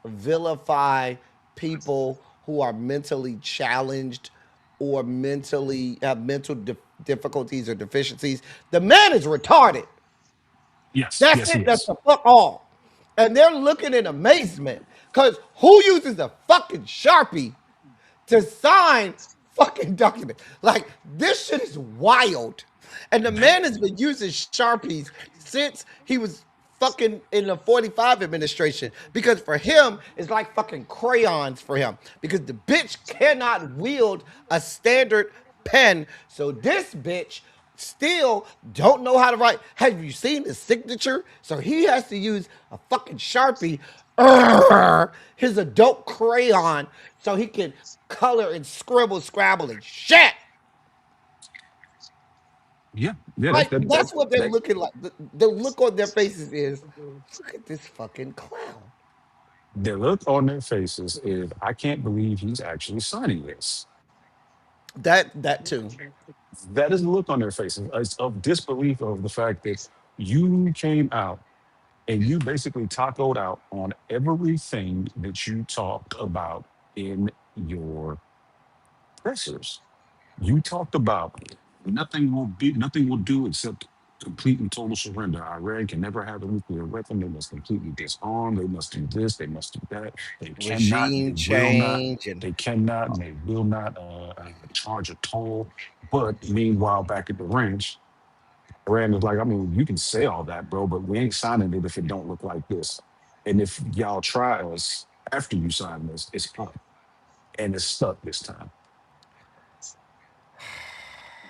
vilify people who are mentally challenged or mentally have mental difficulties or deficiencies. The man is retarded. Yes, That's yes, he it. That's is. the fuck all. And they're looking in amazement because who uses a fucking Sharpie to sign fucking documents? Like, this shit is wild. And the man has been using Sharpies since he was fucking in the 45 administration, because for him, it's like fucking crayons for him, because the bitch cannot wield a standard pen. So this bitch still don't know how to write. Have you seen his signature? So he has to use a fucking Sharpie, his adult crayon, so he can color and scribble, scrabble and shit. Yeah, yeah, Like that, that's what they're that looking like. The look on their faces is, look at this fucking clown. the look on their faces is, I can't believe he's actually signing this. That too. That is the look on their faces. It's of disbelief of the fact that you came out and you basically tacoed out on everything that you talked about in your pressers. You talked about nothing will do except complete and total surrender. Iran can never have a nuclear weapon. They must completely disarm. They must do this. They must do that. They cannot. Regime They will not. change and They cannot. And they will not charge a toll. But meanwhile, back at the ranch, Iran is like, I mean, you can say all that, bro, but we ain't signing it if it don't look like this. And if y'all try us after you sign this, it's up and it's stuck this time.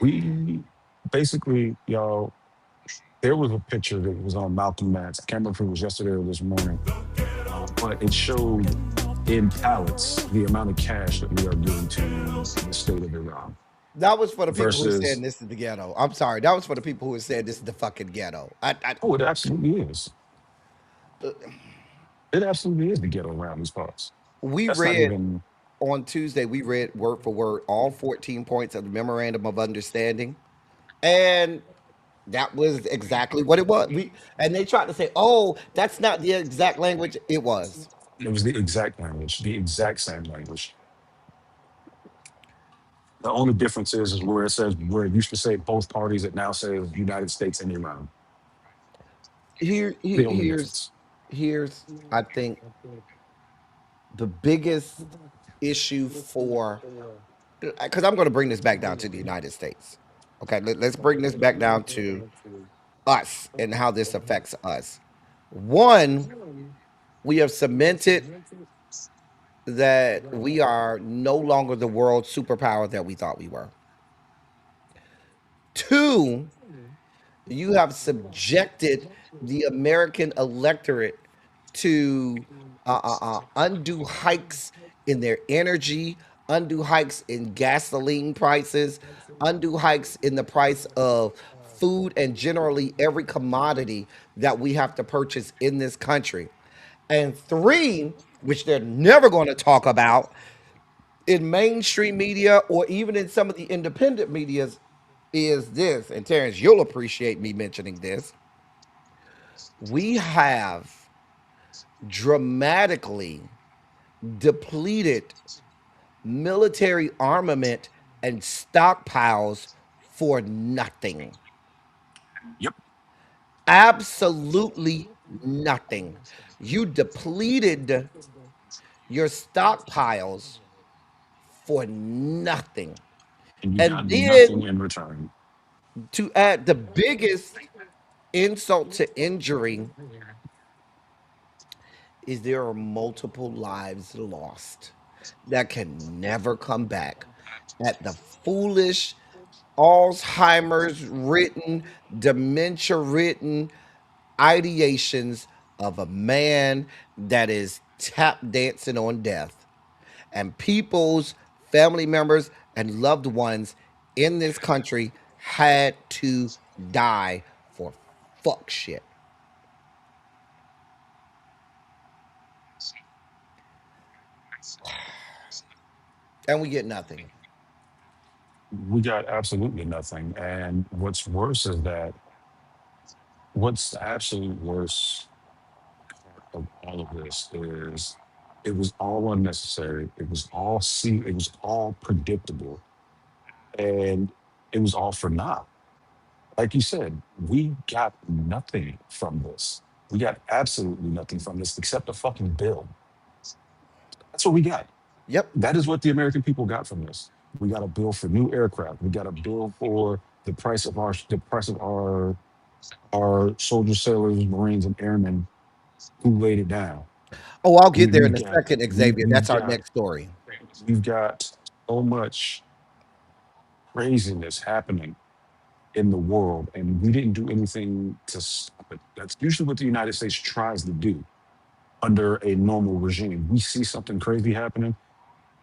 We basically, y'all, there was a picture that was on Malcolm X. I can't remember if it was yesterday or this morning, but it showed in pallets the amount of cash that we are giving to the state of Iran that was for the people who said versus, this is the ghetto. I'm sorry. That was for the people who said this is the fucking ghetto. oh, it absolutely is. It absolutely is the ghetto around these parts. We That's not read even, on Tuesday, we read word for word all 14 points of the memorandum of understanding. And that was exactly what it was. And they tried to say, "Oh, that's not the exact language." It was. it was the exact language, the exact same language. The only difference is where it says, where it used to say both parties, it now says United States and Iran. Here, The only here's difference. I think the biggest issue for, because I'm going to bring this back down to the United States. Okay, let's bring this back down to us and how this affects us. One, we have cemented that we are no longer the world superpower that we thought we were. Two, you have subjected the American electorate to undue hikes in their energy, undue hikes in gasoline prices, undue hikes in the price of food and generally every commodity that we have to purchase in this country. And three, which they're never going to talk about in mainstream media or even in some of the independent medias, is this. And Terrence, you'll appreciate me mentioning this. We have dramatically depleted military armament and stockpiles for nothing. Yep. Absolutely nothing. You depleted your stockpiles for nothing. And you got And nothing then in return. to add the biggest insult to injury is there are multiple lives lost that can never come back at the foolish Alzheimer's written, dementia written ideations of a man that is tap dancing on death. And people's family members and loved ones in this country had to die for fuck shit. And we get nothing. We got absolutely nothing. And what's worse is that what's the absolute worst of all of this is it was all unnecessary. It was all predictable. And it was all for naught. Like you said, we got nothing from this. We got absolutely nothing from this except a fucking bill. That's what we got. Yep. That is what the American people got from this. We got a bill for new aircraft. We got a bill for the price of our soldiers, sailors, marines, and airmen who laid it down. Oh, I'll get there We've in a got second, we Xavier. we've That's our got next story. we've got so much craziness happening in the world, and we didn't do anything to stop it. That's usually what the United States tries to do under a normal regime. We see something crazy happening,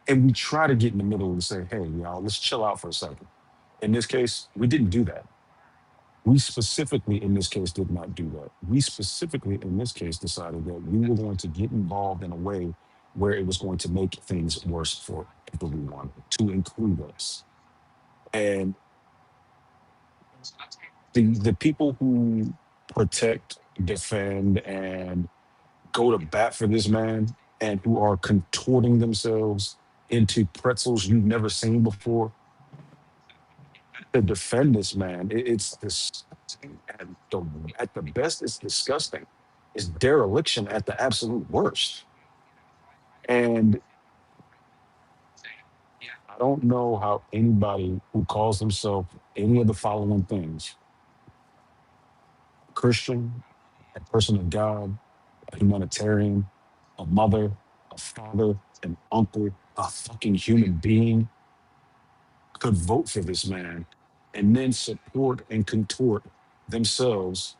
and we try to get in the middle and say, "Hey, y'all, let's chill out for a second." In this case, we didn't do that. We specifically, in this case, did not do that. We specifically, in this case, decided that we were going to get involved in a way where it was going to make things worse for everyone, to include us. And the people who protect, defend, and go to bat for this man, and who are contorting themselves into pretzels you've never seen before to defend this man, it's this at the best, it's disgusting. It's dereliction at the absolute worst. And I don't know how anybody who calls himself any of the following things: Christian, a person of God, a humanitarian, a mother, a father, an uncle, a fucking human being, could vote for this man and then support and contort themselves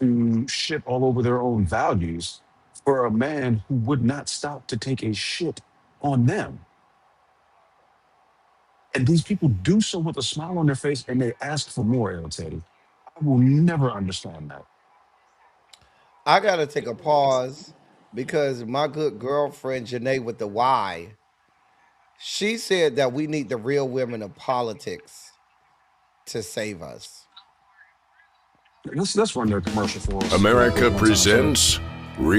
to shit all over their own values for a man who would not stop to take a shit on them. And these people do so with a smile on their face and they ask for more, El Teddy. I will never understand that. I gotta take a pause because my good girlfriend Janae with the Y, she said that we need the real women of politics to save us. Let's run their commercial for us. America One time, sir. presents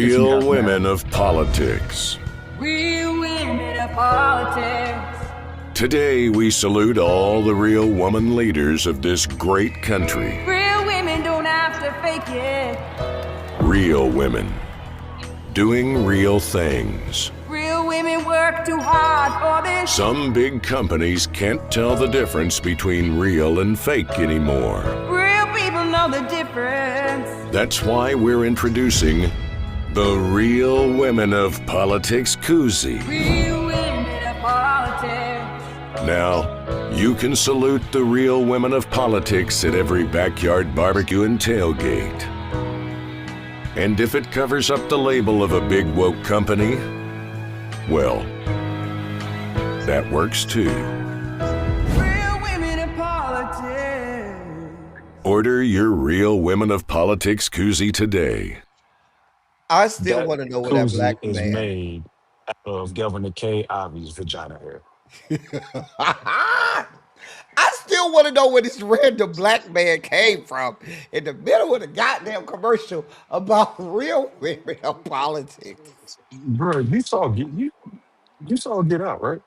If you Real have Women that. of Politics. Real women of politics. Today, we salute all the real woman leaders of this great country. Real women don't have to fake it. Real women. Doing real things. Real women work too hard for this. Some big companies can't tell the difference between real and fake anymore. Real people know the difference. That's why we're introducing the Real Women of Politics koozie. Real women of politics. Now, you can salute the real women of politics at every backyard barbecue and tailgate. And if it covers up the label of a big woke company, well, that works too. Real women of politics. Order your Real Women of Politics koozie today. I still That want to know where that koozie black is man. made out of Governor K. Ivy's vagina hair. I still want to know where this random black man came from in the middle of the goddamn commercial about real women of politics. Bro, you saw Get Out, right?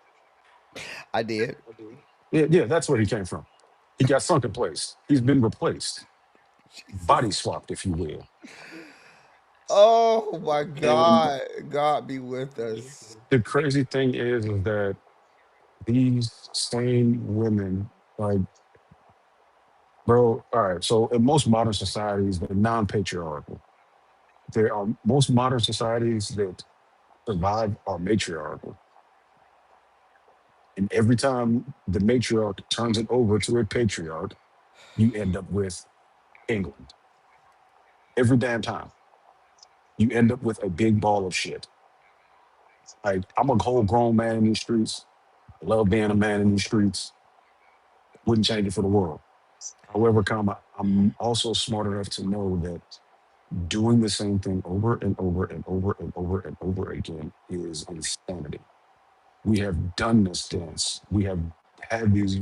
I did. Yeah, that's where he came from. He got sunk in place. He's been replaced, body swapped, if you will. Oh my And God. God be with us. the crazy thing is that these same women, like, bro, all right, so in most modern societies, they're non-patriarchal. There are most modern societies that survive are matriarchal. And every time the matriarch turns it over to a patriarch, you end up with England. Every damn time. You end up with a big ball of shit. Like, I'm a whole grown man in these streets. I love being a man in these streets. Wouldn't change it for the world. However, comma, I'm also smart enough to know that doing the same thing over and over and over and over and over again is insanity. We have done this dance. We have had these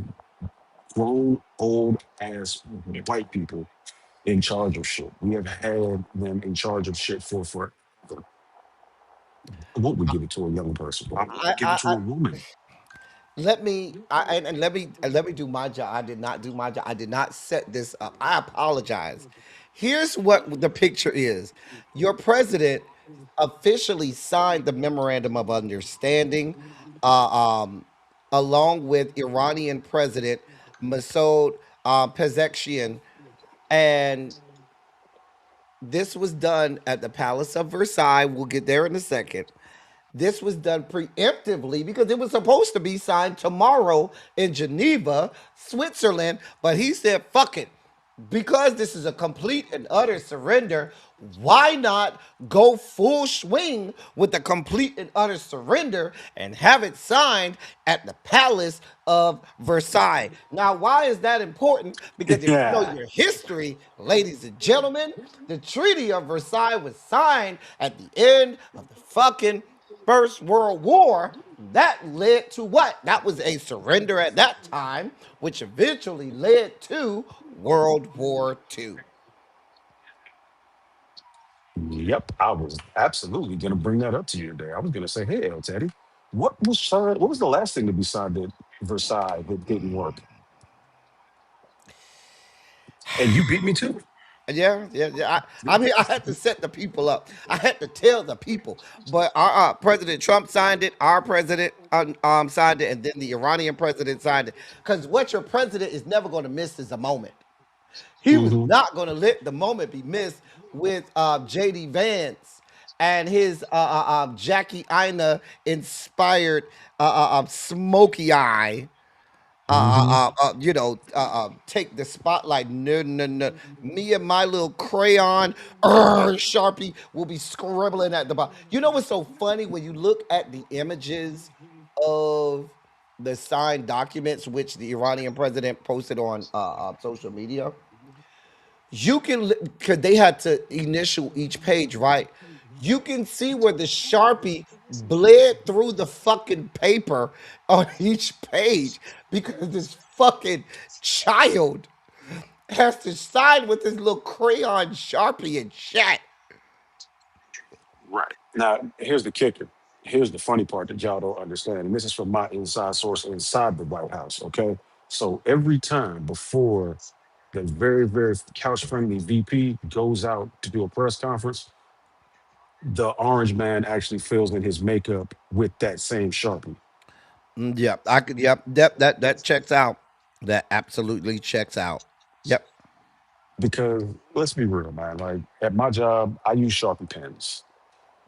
grown, old ass white people in charge of shit. We have had them in charge of shit for forever. I won't give it to a young person, but I I, won't give it I, to I a woman. let me and let me do my job. I did not do my job. I did not set this up. I apologize. Here's what the picture is. Your president officially signed the memorandum of understanding, uh, um, along with Iranian President Masoud Pezeshkian, and this was done at the Palace of Versailles. We'll get there in a second. This was done preemptively because it was supposed to be signed tomorrow in Geneva, Switzerland. But he said, fuck it. because this is a complete and utter surrender, why not go full swing with the complete and utter surrender and have it signed at the Palace of Versailles? Now, why is that important? Because if you know Yeah. your history, ladies and gentlemen, the Treaty of Versailles was signed at the end of the fucking First World War. That led to what? That was a surrender at that time, which eventually led to World War II. Yep, I was absolutely going to bring that up to you today. I was going to say, hey, El Teddy, what was signed? What was the last thing to be signed at Versailles that didn't work? And you beat me too. Yeah, yeah, yeah. I mean, I had to set the people up. I had to tell the people. But our President Trump signed it. Our president signed it, and then the Iranian president signed it. Because what your president is never going to miss is a moment. He was Hmm. not going to let the moment be missed with JD Vance and his Jackie Ina inspired smoky eye. Hmm. Take the spotlight. No, no, no. Me and my little crayon Sharpie will be scribbling at the bottom. You know what's so funny when you look at the images of the signed documents which the Iranian president posted on social media? You can because they had to initial each page, right? You can see where the Sharpie bled through the fucking paper on each page because this fucking child has to sign with this little crayon Sharpie and chat. Right. Now, here's the kicker. Here's the funny part that y'all don't understand. And this is from my inside source inside the White House. Okay. So every time before the very, very couch friendly VP goes out to do a press conference, the orange man actually fills in his makeup with that same Sharpie. Yep, I could. Yep, that checks out. That absolutely checks out. Yep. Because let's be real, man. Like at my job, I use Sharpie pens.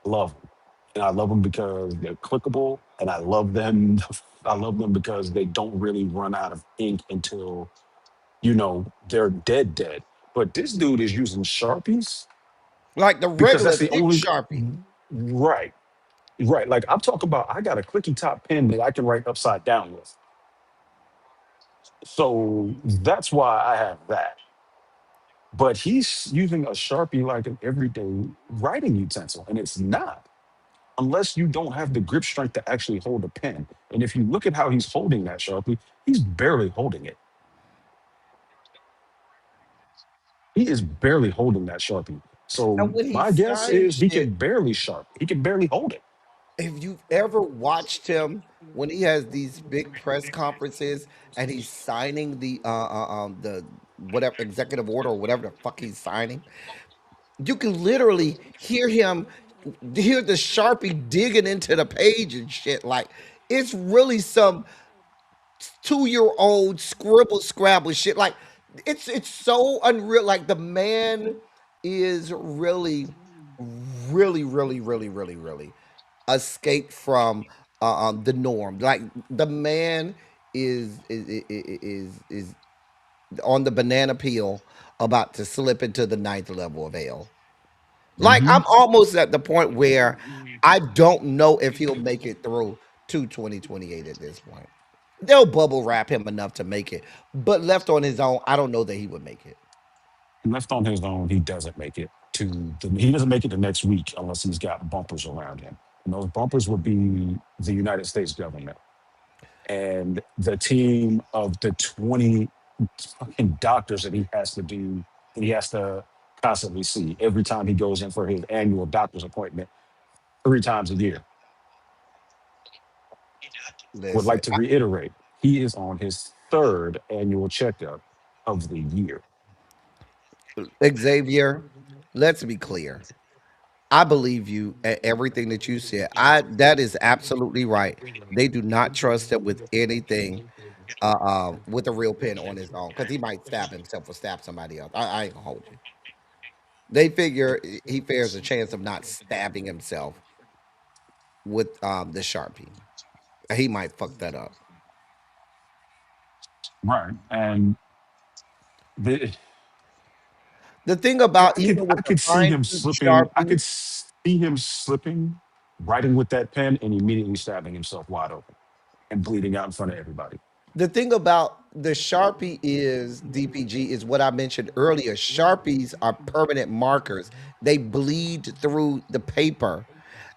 Love them. And I love them because they're clickable, and I love them. I love them because they don't really run out of ink until they're dead, dead. But this dude is using Sharpies Like the because regular that's the thick only Sharpie. right, right. Like I'm talking about, I got a clicky top pen that I can write upside down with. So that's why I have that. But he's using a Sharpie like an everyday writing utensil, and it's not. Unless you don't have the grip strength to actually hold a pen. And if you look at how he's holding that Sharpie, he's barely holding it. He is barely holding that Sharpie. So And when he my guess signs is he shit, can barely sharp. He can barely hold it. if you've ever watched him when he has these big press conferences and he's signing the whatever executive order or whatever the fuck he's signing, you can literally hear the Sharpie digging into the page and shit. Like it's really some 2-year old scribble scrabble shit. Like it's so unreal. Like the man is really escaped from the norm. Like the man is on the banana peel about to slip into the ninth level of hell. Like Hmm. I'm almost at the point where I don't know if he'll make it through to 2028 at this point. They'll bubble wrap him enough to make it, but left on his own, I don't know that he would make it. Left on his own, he doesn't make it he doesn't make it the next week unless he's got bumpers around him. And those bumpers would be the United States government and the team of the 20 fucking doctors that he has to constantly see every time he goes in for his annual doctor's appointment 3 times a year. Would Listen, like to reiterate, he is on his third annual checkup of the year. Xavier, let's be clear. I believe you at everything that you said. I That is absolutely right. They do not trust him with anything with a real pen on his own because he might stab himself or stab somebody else. I ain't gonna hold you. They figure he fares a chance of not stabbing himself with the Sharpie. He might fuck that up. Right. And the, The thing about I even with could the see fine him tooth slipping. I Sharpie, could see him slipping, writing with that pen, and immediately stabbing himself wide open and bleeding out in front of everybody. the thing about the Sharpie is DPG is what I mentioned earlier. Sharpies are permanent markers. They bleed through the paper.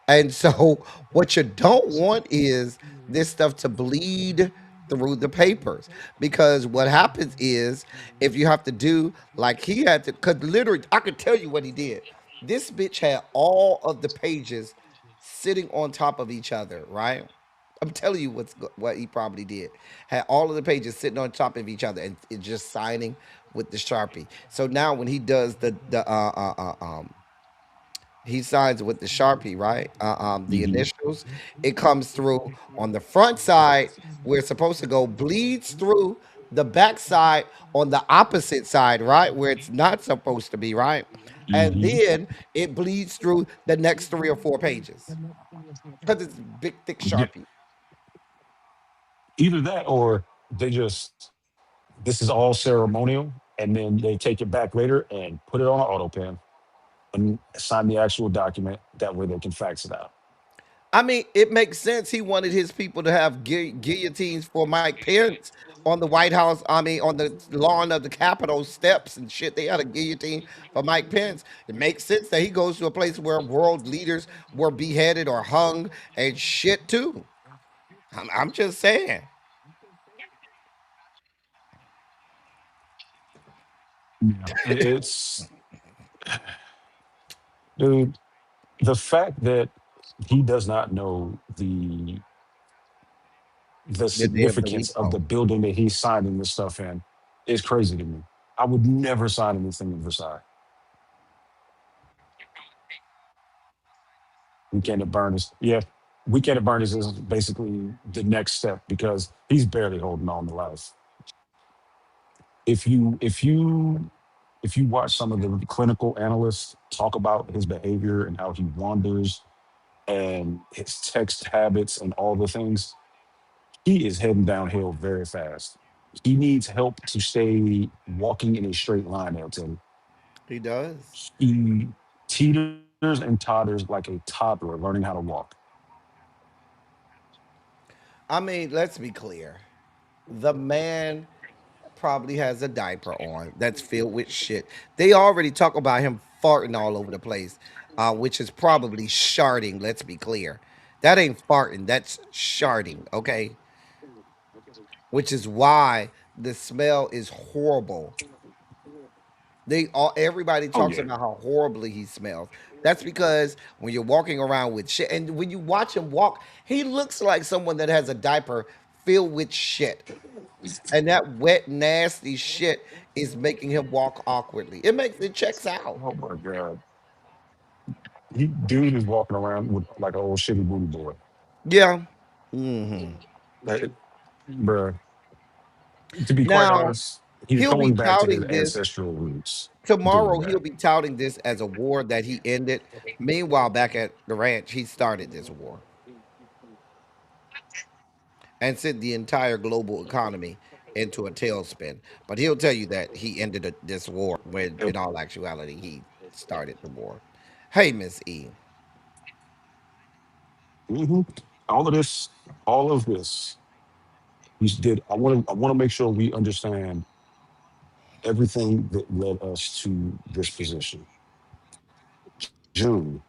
And so what you don't want is this stuff to bleed through the papers, because what happens is if you have to do like he had to, cuz literally I could tell you what he did. This bitch had all of the pages sitting on top of each other, right? I'm telling you what he probably did. Had all of the pages sitting on top of each other and it just signing with the Sharpie. So now when he does he signs with the Sharpie, right? The Hmm. initials. It comes through on the front side where it's supposed to go, bleeds through the back side on the opposite side, right? Where it's not supposed to be, right? And Hmm. then it bleeds through the next 3 or 4 pages because it's big, thick Yeah, Sharpie. either that or they just this is all ceremonial, and then they take it back later and put it on an auto pen and sign the actual document. That way they can fax it out. I mean, it makes sense. He wanted his people to have guillotines for Mike Pence on the White House. I mean, on the lawn of the Capitol steps and shit. They had a guillotine for Mike Pence. It makes sense that he goes to a place where world leaders were beheaded or hung and shit too. I'm just saying. Yeah, it's dude. The fact that he does not know the The day of the significance week. of the Oh, building that he's signing this stuff in is crazy to me. I would never sign anything in Versailles. Weekend at Bernie's. Yeah. Weekend at Bernie's is basically the next step because he's barely holding on to life. If you watch some of the clinical analysts talk about his behavior and how he wanders and his text habits and all the things, he is heading downhill very fast. He needs help to stay walking in a straight line, Elton. he does. He teeters and totters like a toddler learning how to walk. I mean, let's be clear. The man probably has a diaper on that's filled with shit. They already talk about him farting all over the place, which is probably sharding. Let's be clear. That ain't farting. That's sharding. Okay, which is why the smell is horrible. They all everybody Oh talks yeah. about how horribly he smells. That's because when you're walking around with shit, and when you watch him walk, he looks like someone that has a diaper filled with shit. And that wet, nasty shit is making him walk awkwardly. It checks out. Oh my god. He dude is walking around with like an old shitty booty boy. Yeah. Hmm. Like, bruh. To be quite Now honest, he's he'll be going back to his touting this ancestral roots doing tomorrow. that. He'll be touting this as a war that he ended. Meanwhile, back at the ranch, he started this war and sent the entire global economy into a tailspin. But he'll tell you that he ended this war when, in all actuality, he started the war. Hey, Miss E. Hmm. All of this, all of this, we did. I want to make sure we understand everything that led us to this position. June,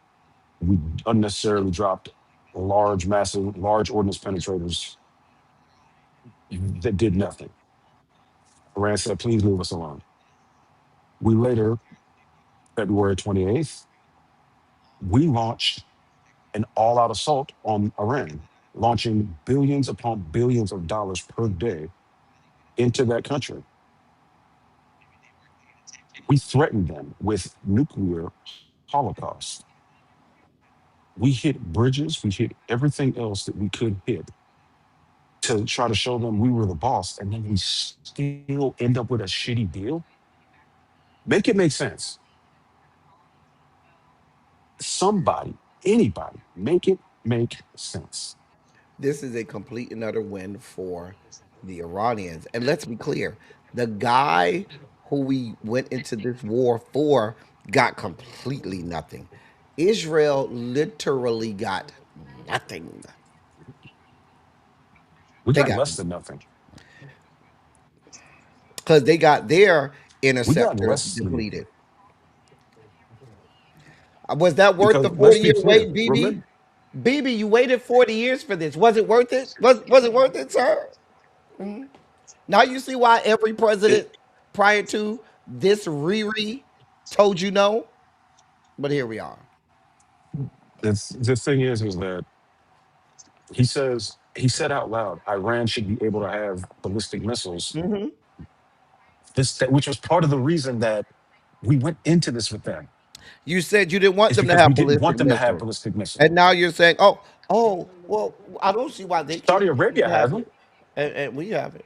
we unnecessarily dropped large, massive, large ordnance penetrators that did nothing. Iran said, "Please leave us alone." We later, February 28th, we launched an all-out assault on Iran, launching billions upon billions of dollars per day into that country. We threatened them with nuclear holocaust. We hit bridges, we hit everything else that we could hit to try to show them we were the boss, and then we still end up with a shitty deal. Make it make sense. Somebody, anybody, make it make sense. This is a complete and utter win for the Iranians. And let's be clear, the guy who we went into this war for, got completely nothing. Israel literally got nothing. We They got got less than nothing. because they got their We got interceptors less than depleted. Was that worth because the let's 40 be year clear. wait, BB? Remember, BB, you waited 40 years for this. Was it worth it? Was it worth it, sir? Now you see why every it, president prior to this Riri told you no, but here we are. it's the thing is that he said out loud, Iran should be able to have ballistic missiles. Hmm. Which was part of the reason that we went into this with them. You said you didn't want Is them to because we have didn't ballistic want them to have missiles, ballistic missiles. and now you're saying, oh, well, I don't see why they Saudi can't Arabia has have them. it, and we have it.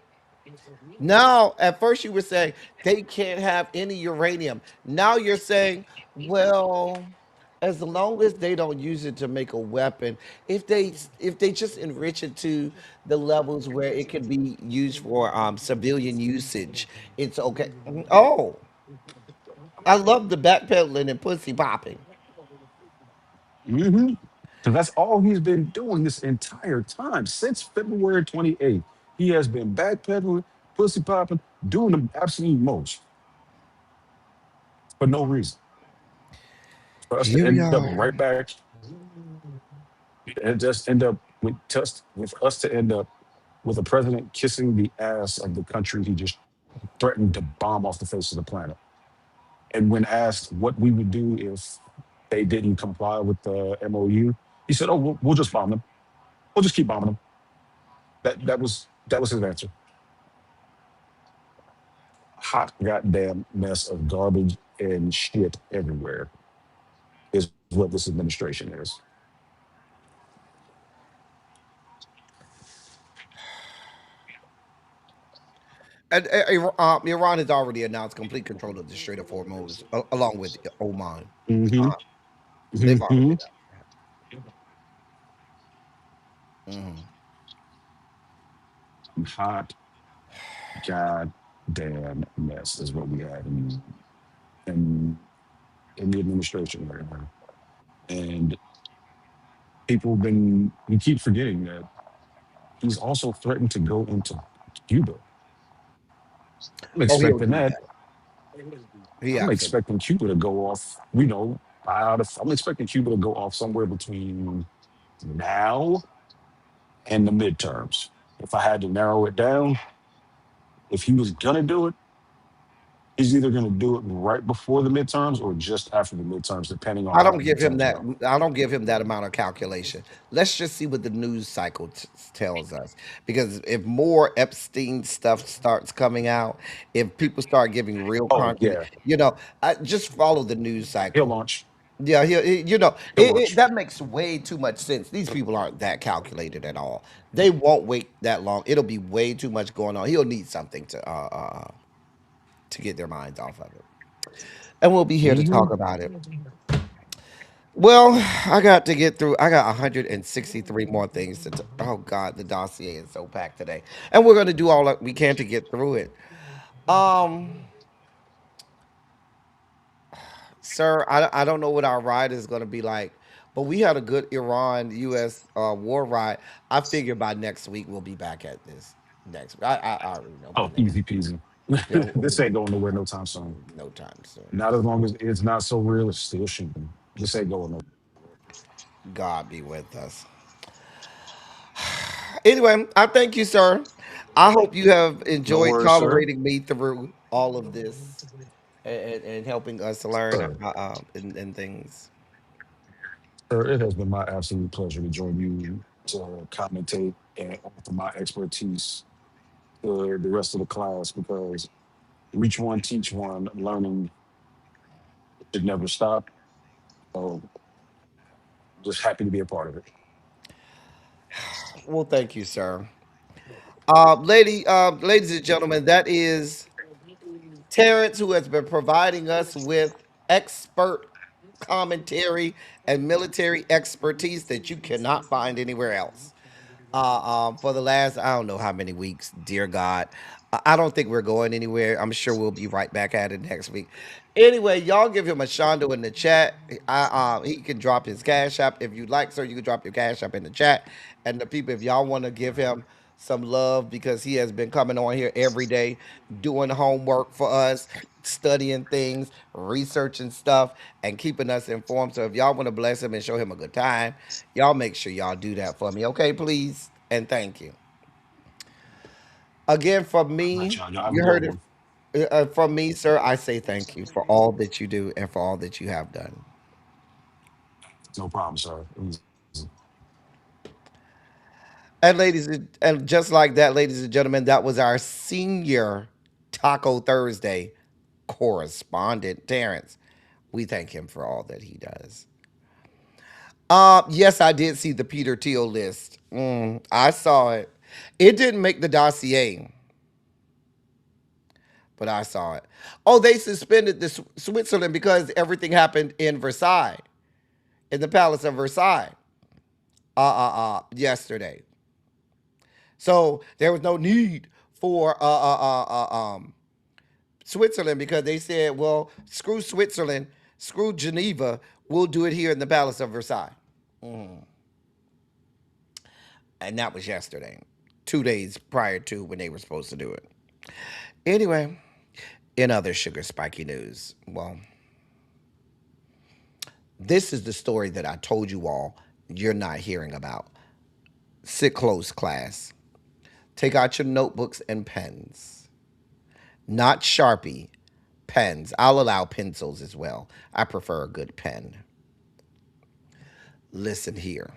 Now, at first you were saying they can't have any uranium. Now you're saying, well, as long as they don't use it to make a weapon, if they just enrich it to the levels where it can be used for civilian usage, it's okay. Oh, I love the backpedaling and pussy popping. Mm-hmm. So that's all he's been doing this entire time since February 28th. He has been backpedaling, pussy popping, doing the absolute most for no reason. For us to Here we end up are. right back and just end up with us to end up with a president kissing the ass of the country he just threatened to bomb off the face of the planet. And when asked what we would do if they didn't comply with the MoU, he said, "Oh, we'll just bomb them. We'll just keep bombing them." That was his answer. Hot goddamn mess of garbage and shit everywhere is what this administration is. Iran has already announced complete control of the Strait of Hormuz, along with Oman. Mm-hmm. They've Mm-hmm. already done. Mhm. Hot goddamn mess is what we have in, in the administration right now. And people have been we keep forgetting that he's also threatened to go into Cuba. I'm Oh, he'll expecting do that. that. He I'm absolutely. expecting Cuba to go off, I'm expecting Cuba to go off somewhere between now and the midterms. If I had to narrow it down, if he was gonna do it, he's either gonna do it right before the midterms or just after the midterms, depending on I how don't the give him midterms that. go. I don't give him that amount of calculation. Let's just see what the news cycle tells us. Because if more Epstein stuff starts coming out, if people start giving real Oh concrete, yeah, I just follow the news he'll cycle. launch. Yeah, He'll launch. that makes way too much sense. These people aren't that calculated at all. They won't wait that long. It'll be way too much going on. He'll need something to get their minds off of it. And we'll be here to Hmm. talk about it. Well, I got to get through. I got 163 more things to. Oh God, the dossier is so packed today, and we're gonna do all that we can to get through it. Um, sir, I don't know what our ride is gonna be like, but we had a good Iran U.S. War ride. I figure by next week we'll be back at this. Next week, I already know by Oh, next. easy peasy. Yeah, This ain't going nowhere no time soon. no time soon. Not as long as it's not so real, it's still shooting. This ain't going nowhere. God be with us. Anyway, I thank you, sir. I hope you have No enjoyed worries, sir. tolerating me through all of this and helping us learn Sir, and things. sir, it has been my absolute pleasure to join you to commentate and offer my expertise to the rest of the class because reach one, teach one, learning should never stop. So just happy to be a part of it. Well, thank you, sir. Ladies and gentlemen, that is Terrence who has been providing us with expert commentary and military expertise that you cannot find anywhere else. For the last, I don't know how many weeks, dear God. I don't think we're going anywhere. I'm sure we'll be right back at it next week. Anyway, y'all give him a shondo in the chat. He can drop his cash app if you'd like, sir. You can drop your cash app in the chat. And the people, if y'all want to give him some love because he has been coming on here every day, doing homework for us, studying things, researching stuff, and keeping us informed. So if y'all want to bless him and show him a good time, y'all make sure y'all do that for me, okay, please? And thank you. Again, from All right, me, y'all. Y'all have a you good heard it one. from me, sir. I say thank you for all that you do and for all that you have done. No problem, sir. And just like that, ladies and gentlemen, that was our senior Taco Thursday correspondent, Terrence. We thank him for all that he does. Yes, I did see the Peter Thiel list. I saw it. It didn't make the dossier, but I saw it. Oh, they suspended the Switzerland because everything happened in Versailles, in the Palace of Versailles, yesterday. So there was no need for Switzerland because they said, well, screw Switzerland, screw Geneva, we'll do it here in the Palace of Versailles. And that was yesterday, 2 days prior to when they were supposed to do it. Anyway, in other sugar spiky news, well, this is the story that I told you all you're not hearing about. Sit close, class. Take out your notebooks and pens. Not Sharpie, pens. I'll allow pencils as well. I prefer a good pen. Listen here.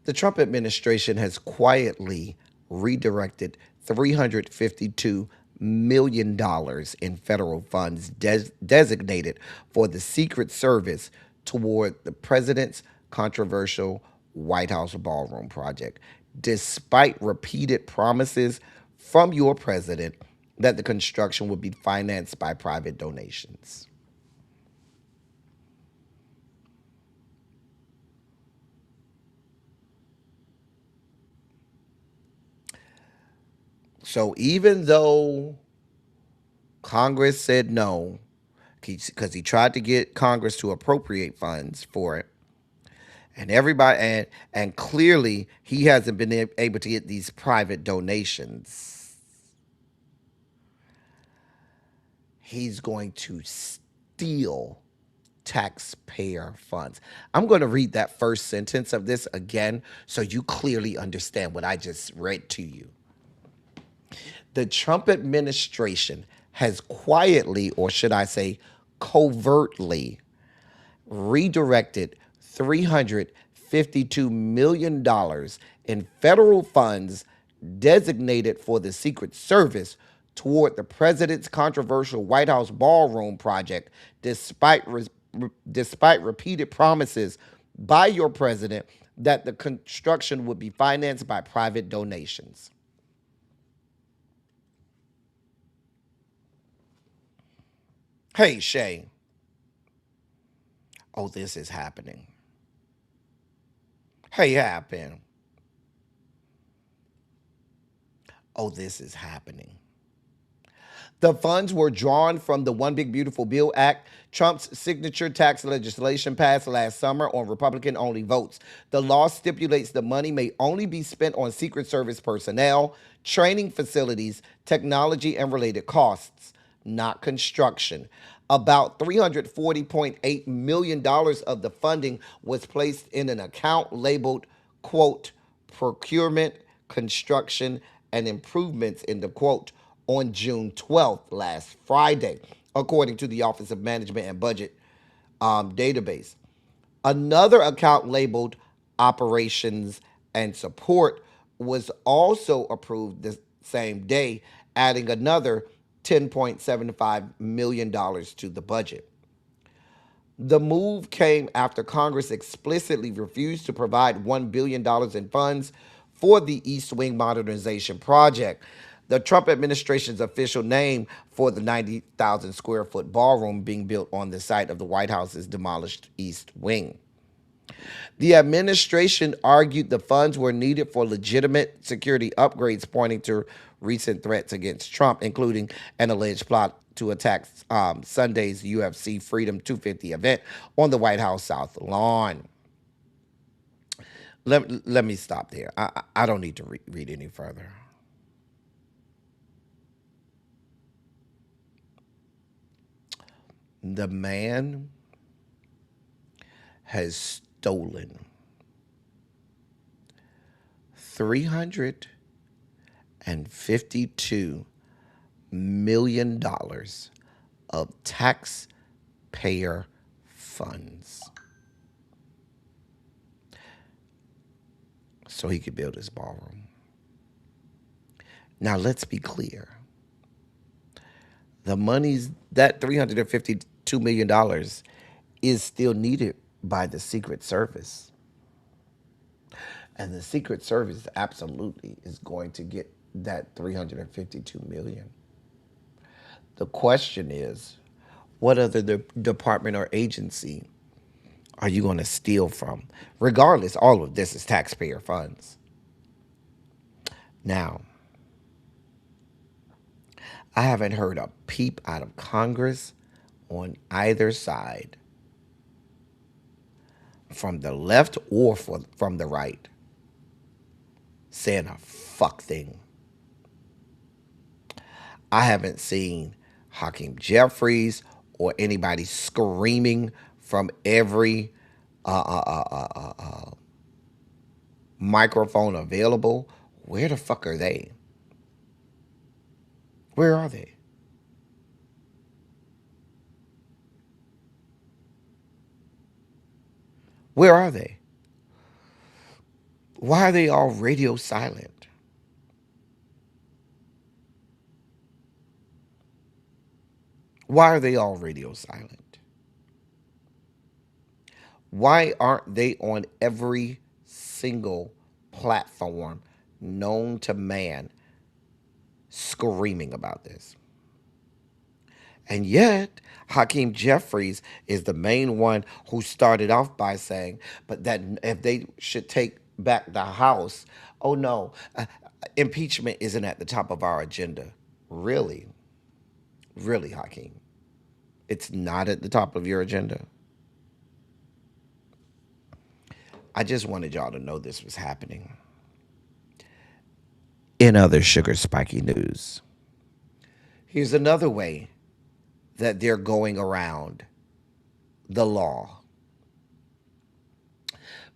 The Trump administration has quietly redirected $352 million in federal funds designated for the Secret Service toward the president's controversial White House ballroom project, despite repeated promises from your president that the construction would be financed by private donations. So even though Congress said no, because he tried to get Congress to appropriate funds for it, and everybody and clearly he hasn't been able to get these private donations. He's going to steal taxpayer funds. I'm going to read that first sentence of this again so you clearly understand what I just read to you. The Trump administration has quietly, or should I say covertly, redirected $352 million in federal funds designated for the Secret Service toward the president's controversial White House ballroom project, despite repeated promises by your president that the construction would be financed by private donations. Hey, Shay. Oh, this is happening. Hey, happen. Oh, this is happening. The funds were drawn from the One Big Beautiful Bill Act, Trump's signature tax legislation passed last summer on Republican-only votes. The law stipulates the money may only be spent on Secret Service personnel, training facilities, technology, and related costs, not construction. About $340.8 million of the funding was placed in an account labeled, quote, procurement, construction, and improvements, in the quote, on June 12th, last Friday, according to the Office of Management and Budget database. Another account labeled operations and support was also approved the same day, adding another $10.75 million to the budget. The move came after Congress explicitly refused to provide $1 billion in funds for the East Wing modernization project, the Trump administration's official name for the 90,000 square foot ballroom being built on the site of the White House's demolished East Wing. The administration argued the funds were needed for legitimate security upgrades, pointing to recent threats against Trump, including an alleged plot to attack Sunday's UFC Freedom 250 event on the White House South Lawn. Let me stop there. I don't need to read any further. The man has stolen $352 million of taxpayer funds so he could build his ballroom. Now, let's be clear. The money's, that $352 million is still needed by the Secret Service. And the Secret Service absolutely is going to get that $352 million. The question is, what other department or agency are you going to steal from? Regardless, all of this is taxpayer funds. Now, I haven't heard a peep out of Congress on either side, from the left or from the right, saying a fuck thing. I haven't seen Hakeem Jeffries or anybody screaming from every microphone available. Where the fuck are they? Where are they? Where are they? Why are they all radio silent? Why are they all radio silent? Why aren't they on every single platform known to man screaming about this? And yet, Hakeem Jeffries is the main one who started off by saying, but that if they should take back the House, oh no, impeachment isn't at the top of our agenda. Really? Really, Hakeem? It's not at the top of your agenda? I just wanted y'all to know this was happening. In other sugar spiky news, here's another way that they're going around the law.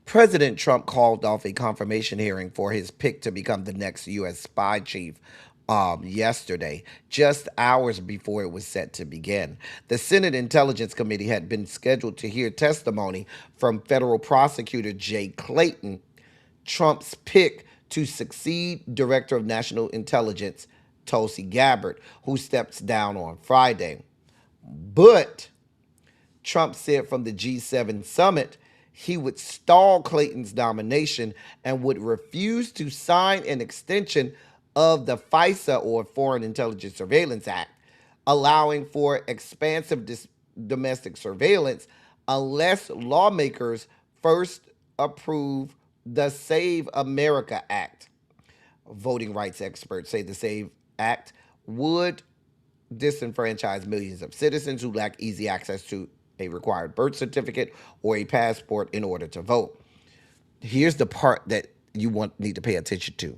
President Trump called off a confirmation hearing for his pick to become the next U.S. spy chief yesterday, just hours before it was set to begin. The Senate Intelligence Committee had been scheduled to hear testimony from federal prosecutor Jay Clayton, Trump's pick to succeed Director of National Intelligence Tulsi Gabbard, who steps down on Friday. But Trump said from the G7 summit he would stall Clayton's nomination and would refuse to sign an extension of the FISA, or Foreign Intelligence Surveillance Act, allowing for expansive domestic surveillance unless lawmakers first approve the Save America Act. Voting rights experts say the Save Act would disenfranchise millions of citizens who lack easy access to a required birth certificate or a passport in order to vote. Here's the part that you need to pay attention to.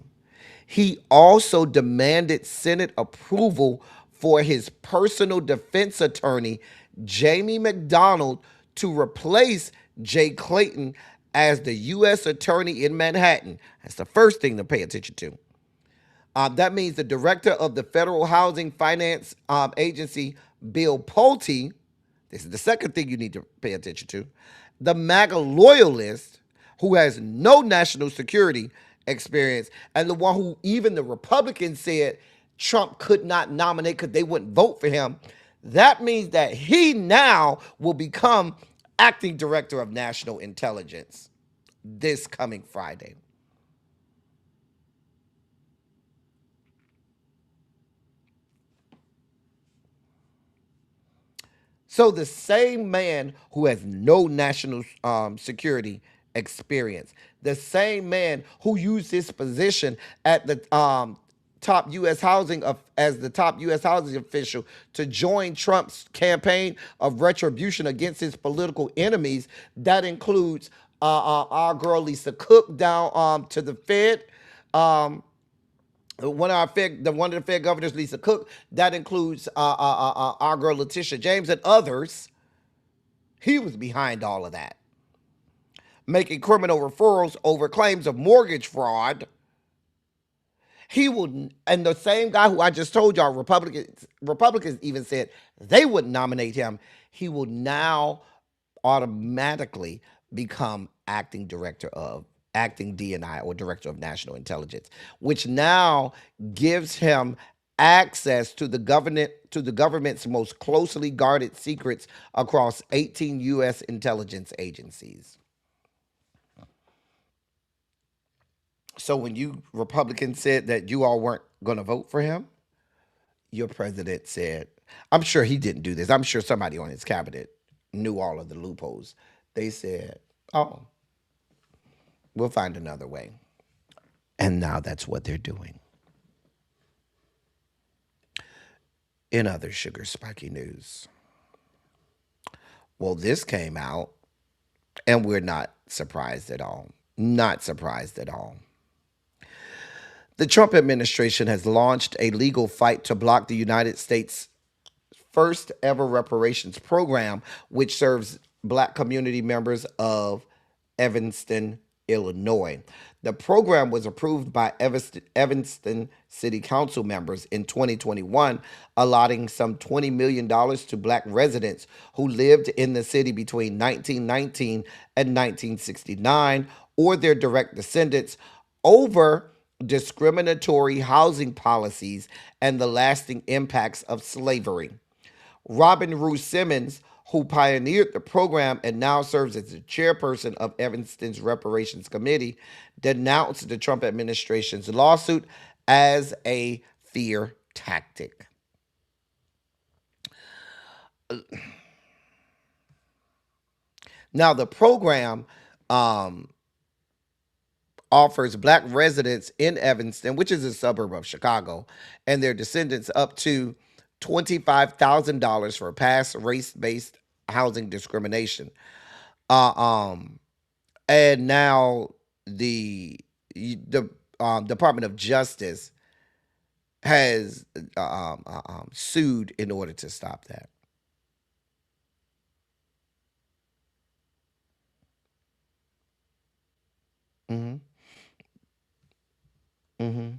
He also demanded Senate approval for his personal defense attorney, Jamie McDonald, to replace Jay Clayton as the U.S. attorney in Manhattan. That's the first thing to pay attention to. That means the director of the Federal Housing Finance Agency, Bill Pulte, this is the second thing you need to pay attention to, the MAGA loyalist who has no national security experience, and the one who even the Republicans said Trump could not nominate because they wouldn't vote for him. That means that he now will become acting director of national intelligence this coming Friday. So the same man who has no national security experience, the same man who used his position at the top U.S. as the top U.S. housing official to join Trump's campaign of retribution against his political enemies. That includes our girl Lisa Cook down to the Fed. One of the Fed governors, Lisa Cook. That includes our girl Letitia James and others. He was behind all of that, making criminal referrals over claims of mortgage fraud. He will, and the same guy who I just told y'all, Republicans even said they wouldn't nominate him. He will now automatically become acting DNI, or director of national intelligence, which now gives him access to the government's most closely guarded secrets across 18 U.S. intelligence agencies. So when you Republicans said that you all weren't going to vote for him, your president said, I'm sure he didn't do this. I'm sure somebody on his cabinet knew all of the loopholes. They said, oh, we'll find another way. And now that's what they're doing. In other sugar spiky news, well, this came out, and we're not surprised at all. Not surprised at all. The Trump administration has launched a legal fight to block the United States' first ever reparations program, which serves Black community members of Evanston, Illinois. The program was approved by Evanston City Council members in 2021, allotting some $20 million to Black residents who lived in the city between 1919 and 1969, or their direct descendants, over discriminatory housing policies and the lasting impacts of slavery. Robin Rue Simmons, who pioneered the program and now serves as the chairperson of Evanston's Reparations Committee, denounced the Trump administration's lawsuit as a fear tactic. Now, the program offers Black residents in Evanston, which is a suburb of Chicago, and their descendants up to $25,000 for past race-based housing discrimination. And now the Department of Justice has sued in order to stop that. Mm-hmm. Mm-hmm.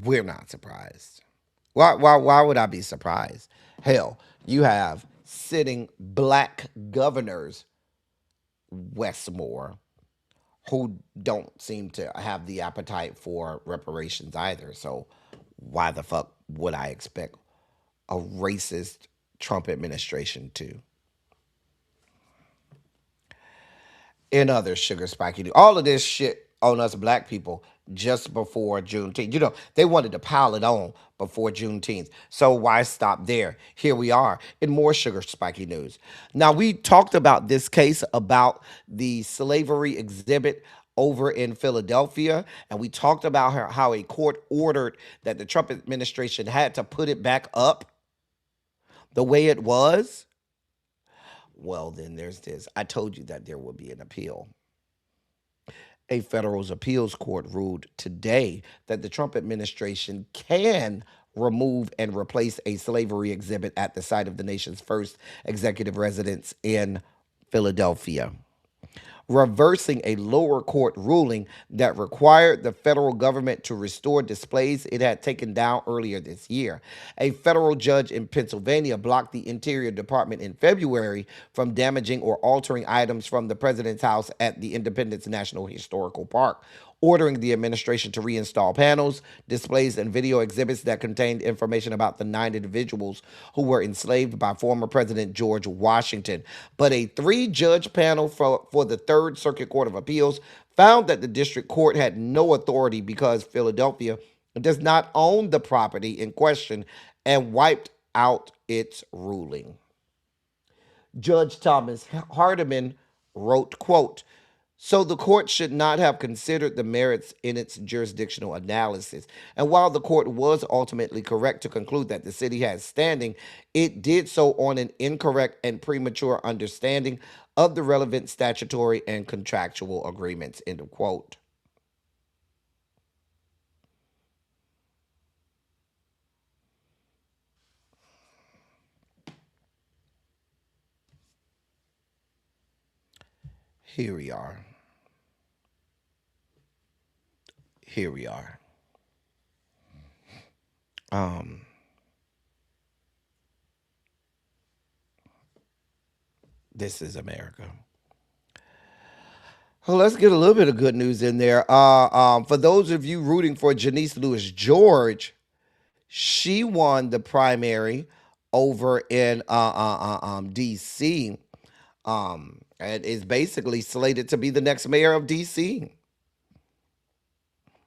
We're not surprised. Why would I be surprised? Hell, you have sitting Black governors, Westmore, who don't seem to have the appetite for reparations either. So why the fuck would I expect a racist Trump administration to? In other sugar spiky news, all of this shit on us Black people just before Juneteenth. You know, they wanted to pile it on before Juneteenth. So why stop there? Here we are in more sugar spiky news. Now, we talked about this case about the slavery exhibit over in Philadelphia, and we talked about how a court ordered that the Trump administration had to put it back up the way it was. Well, then there's this. I told you that there would be an appeal. A federal appeals court ruled today that the Trump administration can remove and replace a slavery exhibit at the site of the nation's first executive residence in Philadelphia, reversing a lower court ruling that required the federal government to restore displays it had taken down earlier this year. A federal judge in Pennsylvania blocked the Interior Department in February from damaging or altering items from the president's house at the Independence National Historical Park, ordering the administration to reinstall panels, displays, and video exhibits that contained information about the 9 individuals who were enslaved by former President George Washington. But a 3-judge panel for the Third Circuit Court of Appeals found that the district court had no authority because Philadelphia does not own the property in question and wiped out its ruling. Judge Thomas Hardiman wrote, quote, so the court should not have considered the merits in its jurisdictional analysis. And while the court was ultimately correct to conclude that the city has standing, it did so on an incorrect and premature understanding of the relevant statutory and contractual agreements, end of quote. Here we are. This is America. Well, let's get a little bit of good news in there. For those of you rooting for Janice Lewis George, she won the primary over in D.C. And is basically slated to be the next mayor of D.C.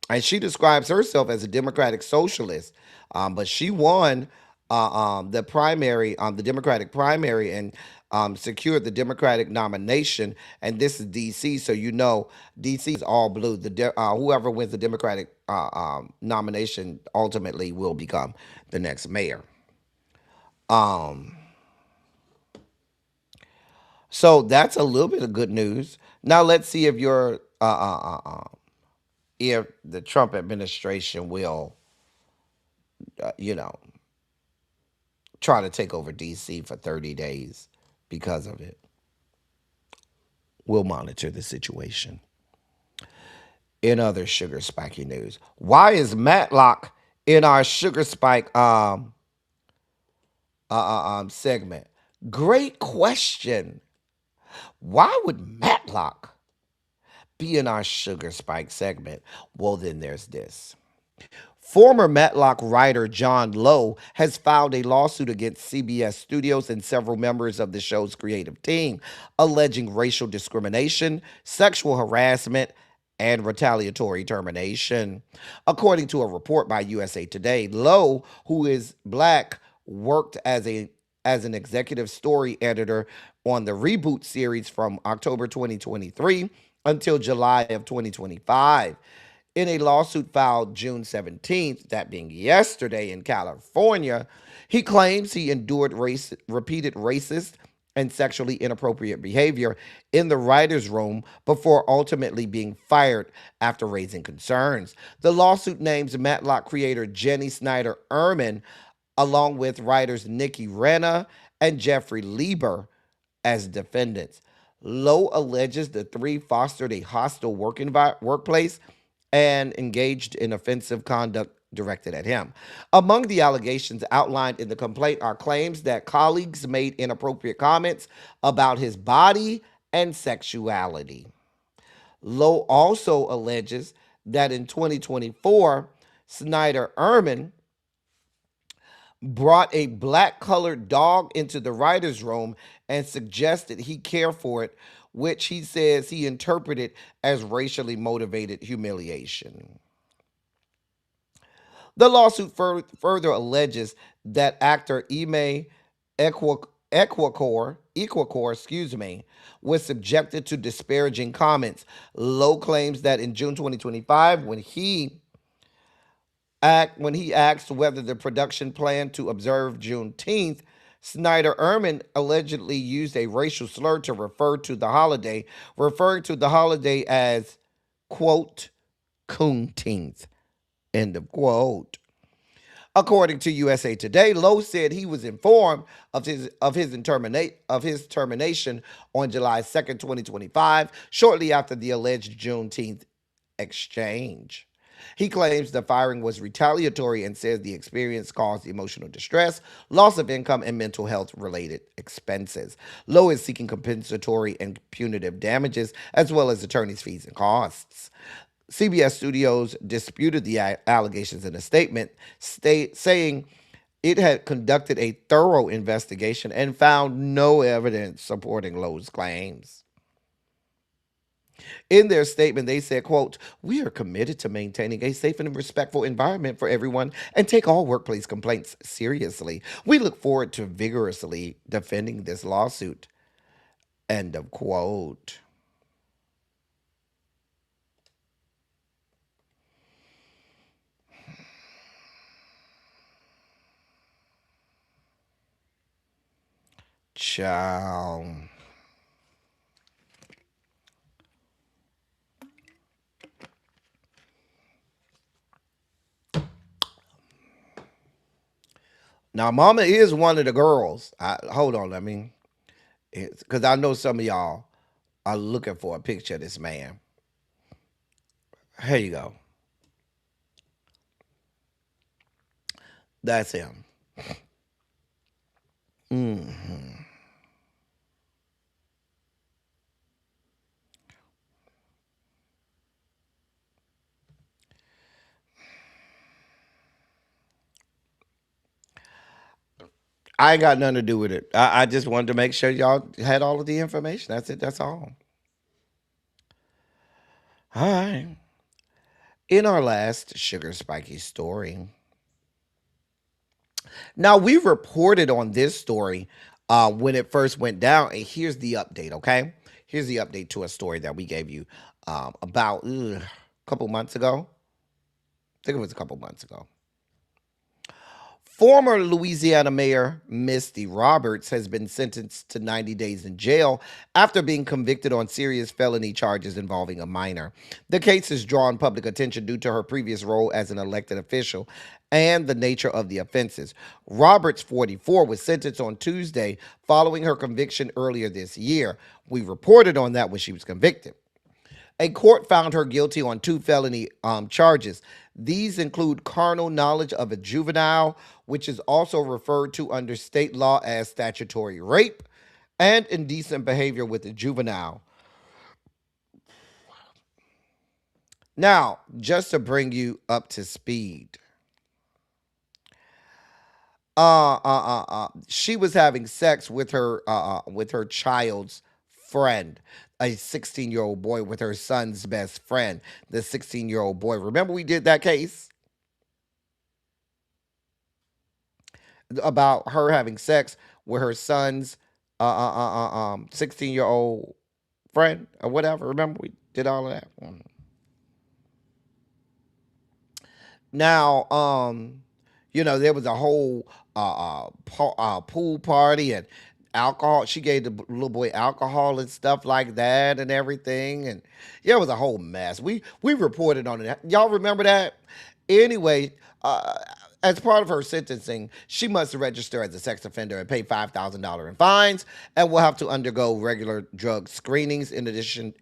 And she describes herself as a democratic socialist, but she won the primary, the Democratic primary, and secured the Democratic nomination. And this is D.C., so you know D.C. is all blue. Whoever wins the Democratic nomination ultimately will become the next mayor. So that's a little bit of good news. Now let's see if if the Trump administration will, try to take over D.C. for 30 days because of it. We'll monitor the situation. In other sugar spiky news, why is Matlock in our sugar spike segment? Great question. Why would Matlock be in our sugar spike segment? Well, then there's this. Former Matlock writer John Lowe has filed a lawsuit against CBS Studios and several members of the show's creative team, alleging racial discrimination, sexual harassment, and retaliatory termination. According to a report by USA Today, Lowe, who is black, worked as an executive story editor on the Reboot series from October 2023 until July of 2025. In a lawsuit filed June 17th, that being yesterday in California, he claims he endured repeated racist and sexually inappropriate behavior in the writer's room before ultimately being fired after raising concerns. The lawsuit names Matlock creator Jenny Snyder Ehrman, along with writers Nikki Renna and Jeffrey Lieber, as defendants. Lowe alleges the three fostered a hostile workplace and engaged in offensive conduct directed at him. Among the allegations outlined in the complaint are claims that colleagues made inappropriate comments about his body and sexuality. Lowe also alleges that in 2024, Snyder Ehrman brought a black-colored dog into the writer's room and suggested he care for it, which he says he interpreted as racially motivated humiliation. The lawsuit further alleges that actor Ime Equicor, was subjected to disparaging comments. Lowe claims that in June 2025, when he asked whether the production planned to observe Juneteenth, Snyder Ehrman allegedly used a racial slur to refer to the holiday, referring to the holiday as, quote, Coonteenth, end of quote. According to USA Today, Lowe said he was informed of his termination on July 2nd, 2025, shortly after the alleged Juneteenth exchange. He claims the firing was retaliatory and says the experience caused emotional distress, loss of income, and mental health-related expenses. Lowe is seeking compensatory and punitive damages, as well as attorney's fees and costs. CBS Studios disputed the allegations in a statement, saying it had conducted a thorough investigation and found no evidence supporting Lowe's claims. In their statement, they said, quote, "We are committed to maintaining a safe and respectful environment for everyone and take all workplace complaints seriously. We look forward to vigorously defending this lawsuit." End of quote. Ciao. Now, Mama is one of the girls. Hold on, because I know some of y'all are looking for a picture of this man. Here you go. That's him. I ain't got nothing to do with it. I just wanted to make sure y'all had all of the information. That's it. That's all. All right. In our last Sugar Spiky story. Now, we reported on this story when it first went down, and here's the update, okay? Here's the update to a story that we gave you about a couple months ago. I think it was a couple months ago. Former Louisiana Mayor Misty Roberts has been sentenced to 90 days in jail after being convicted on serious felony charges involving a minor. The case has drawn public attention due to her previous role as an elected official and the nature of the offenses. Roberts, 44, was sentenced on Tuesday following her conviction earlier this year. We reported on that when she was convicted. A court found her guilty on 2 felony charges. These include carnal knowledge of a juvenile, which is also referred to under state law as statutory rape, and indecent behavior with a juvenile. Now, just to bring you up to speed, she was having sex with her child's friend, a 16-year-old boy, with her son's best friend, the 16-year-old boy. Remember we did that case about her having sex with her son's 16-year-old friend or whatever. Remember we did all of that. Now, there was a whole pool party and alcohol. She gave the little boy alcohol and stuff like that and everything. And yeah, it was a whole mess. We reported on it. Y'all remember that? Anyway, as part of her sentencing, she must register as a sex offender and pay $5,000 in fines, and will have to undergo regular drug screenings in addition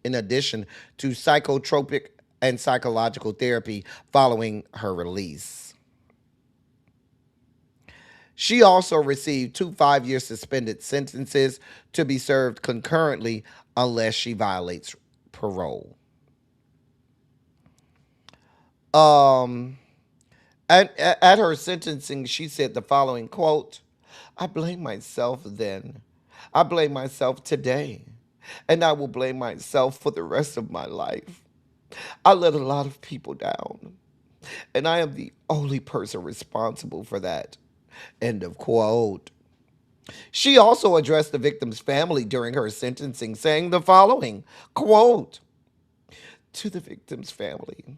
to psychotropic and psychological therapy following her release. She also received 2 5-year suspended sentences to be served concurrently unless she violates parole. And at her sentencing, she said the following, quote, "I blame myself then. I blame myself today. And I will blame myself for the rest of my life. I let a lot of people down. And I am the only person responsible for that." End of quote. She also addressed the victim's family during her sentencing, saying the following, quote, "To the victim's family,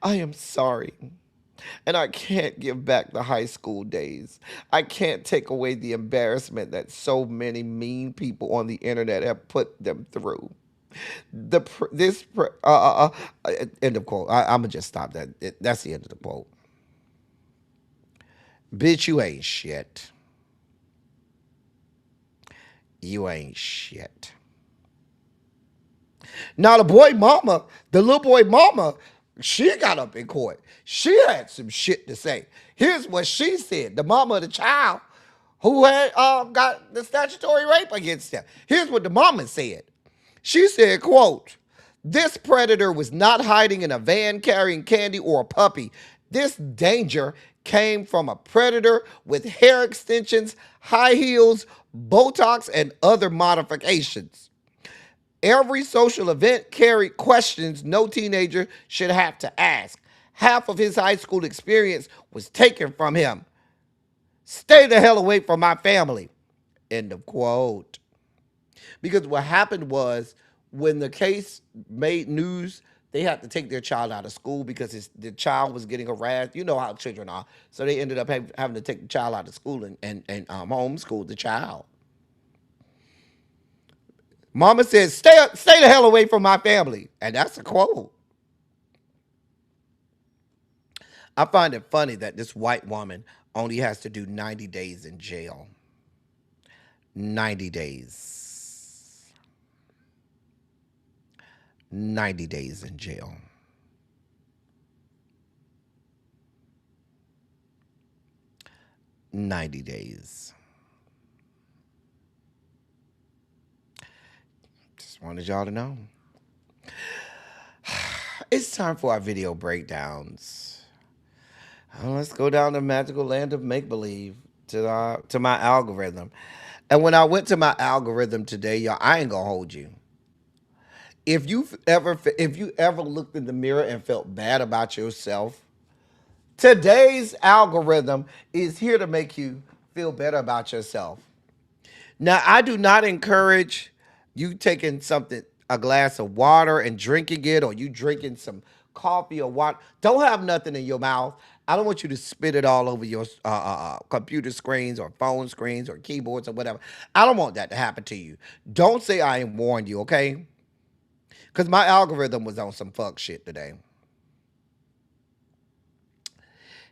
I am sorry. And I can't give back the high school days. I can't take away the embarrassment that so many mean people on the internet have put them through. End of quote. I'm gonna just stop that. That's the end of the quote. Bitch, you ain't shit. You ain't shit. Now the little boy mama, she got up in court. She had some shit to say. Here's what she said. The mama of the child who had got the statutory rape against him. Here's what the mama said. She said, quote, This predator was not hiding in a van carrying candy or a puppy. This danger came from a predator with hair extensions, high heels, Botox, and other modifications. Every social event carried questions no teenager should have to ask. Half of his high school experience was taken from him. Stay the hell away from my family. End of quote. Because what happened was when the case made news, they had to take their child out of school because the child was getting harassed. You know how children are. So they ended up having to take the child out of school and homeschool the child. Mama says, stay the hell away from my family. And that's a quote. I find it funny that this white woman only has to do 90 days in jail. 90 days. 90 days in jail. $90 days. Just wanted y'all to know. It's time for our video breakdowns. Let's go down the magical land of make-believe to my algorithm. And when I went to my algorithm today, y'all, I ain't gonna hold you. If you ever looked in the mirror and felt bad about yourself, today's algorithm is here to make you feel better about yourself. Now, I do not encourage you taking a glass of water and drinking it, or you drinking some coffee or water. Don't have nothing in your mouth. I don't want you to spit it all over your computer screens or phone screens or keyboards or whatever. I don't want that to happen to you. Don't say I ain't warned you, okay? Because my algorithm was on some fuck shit today.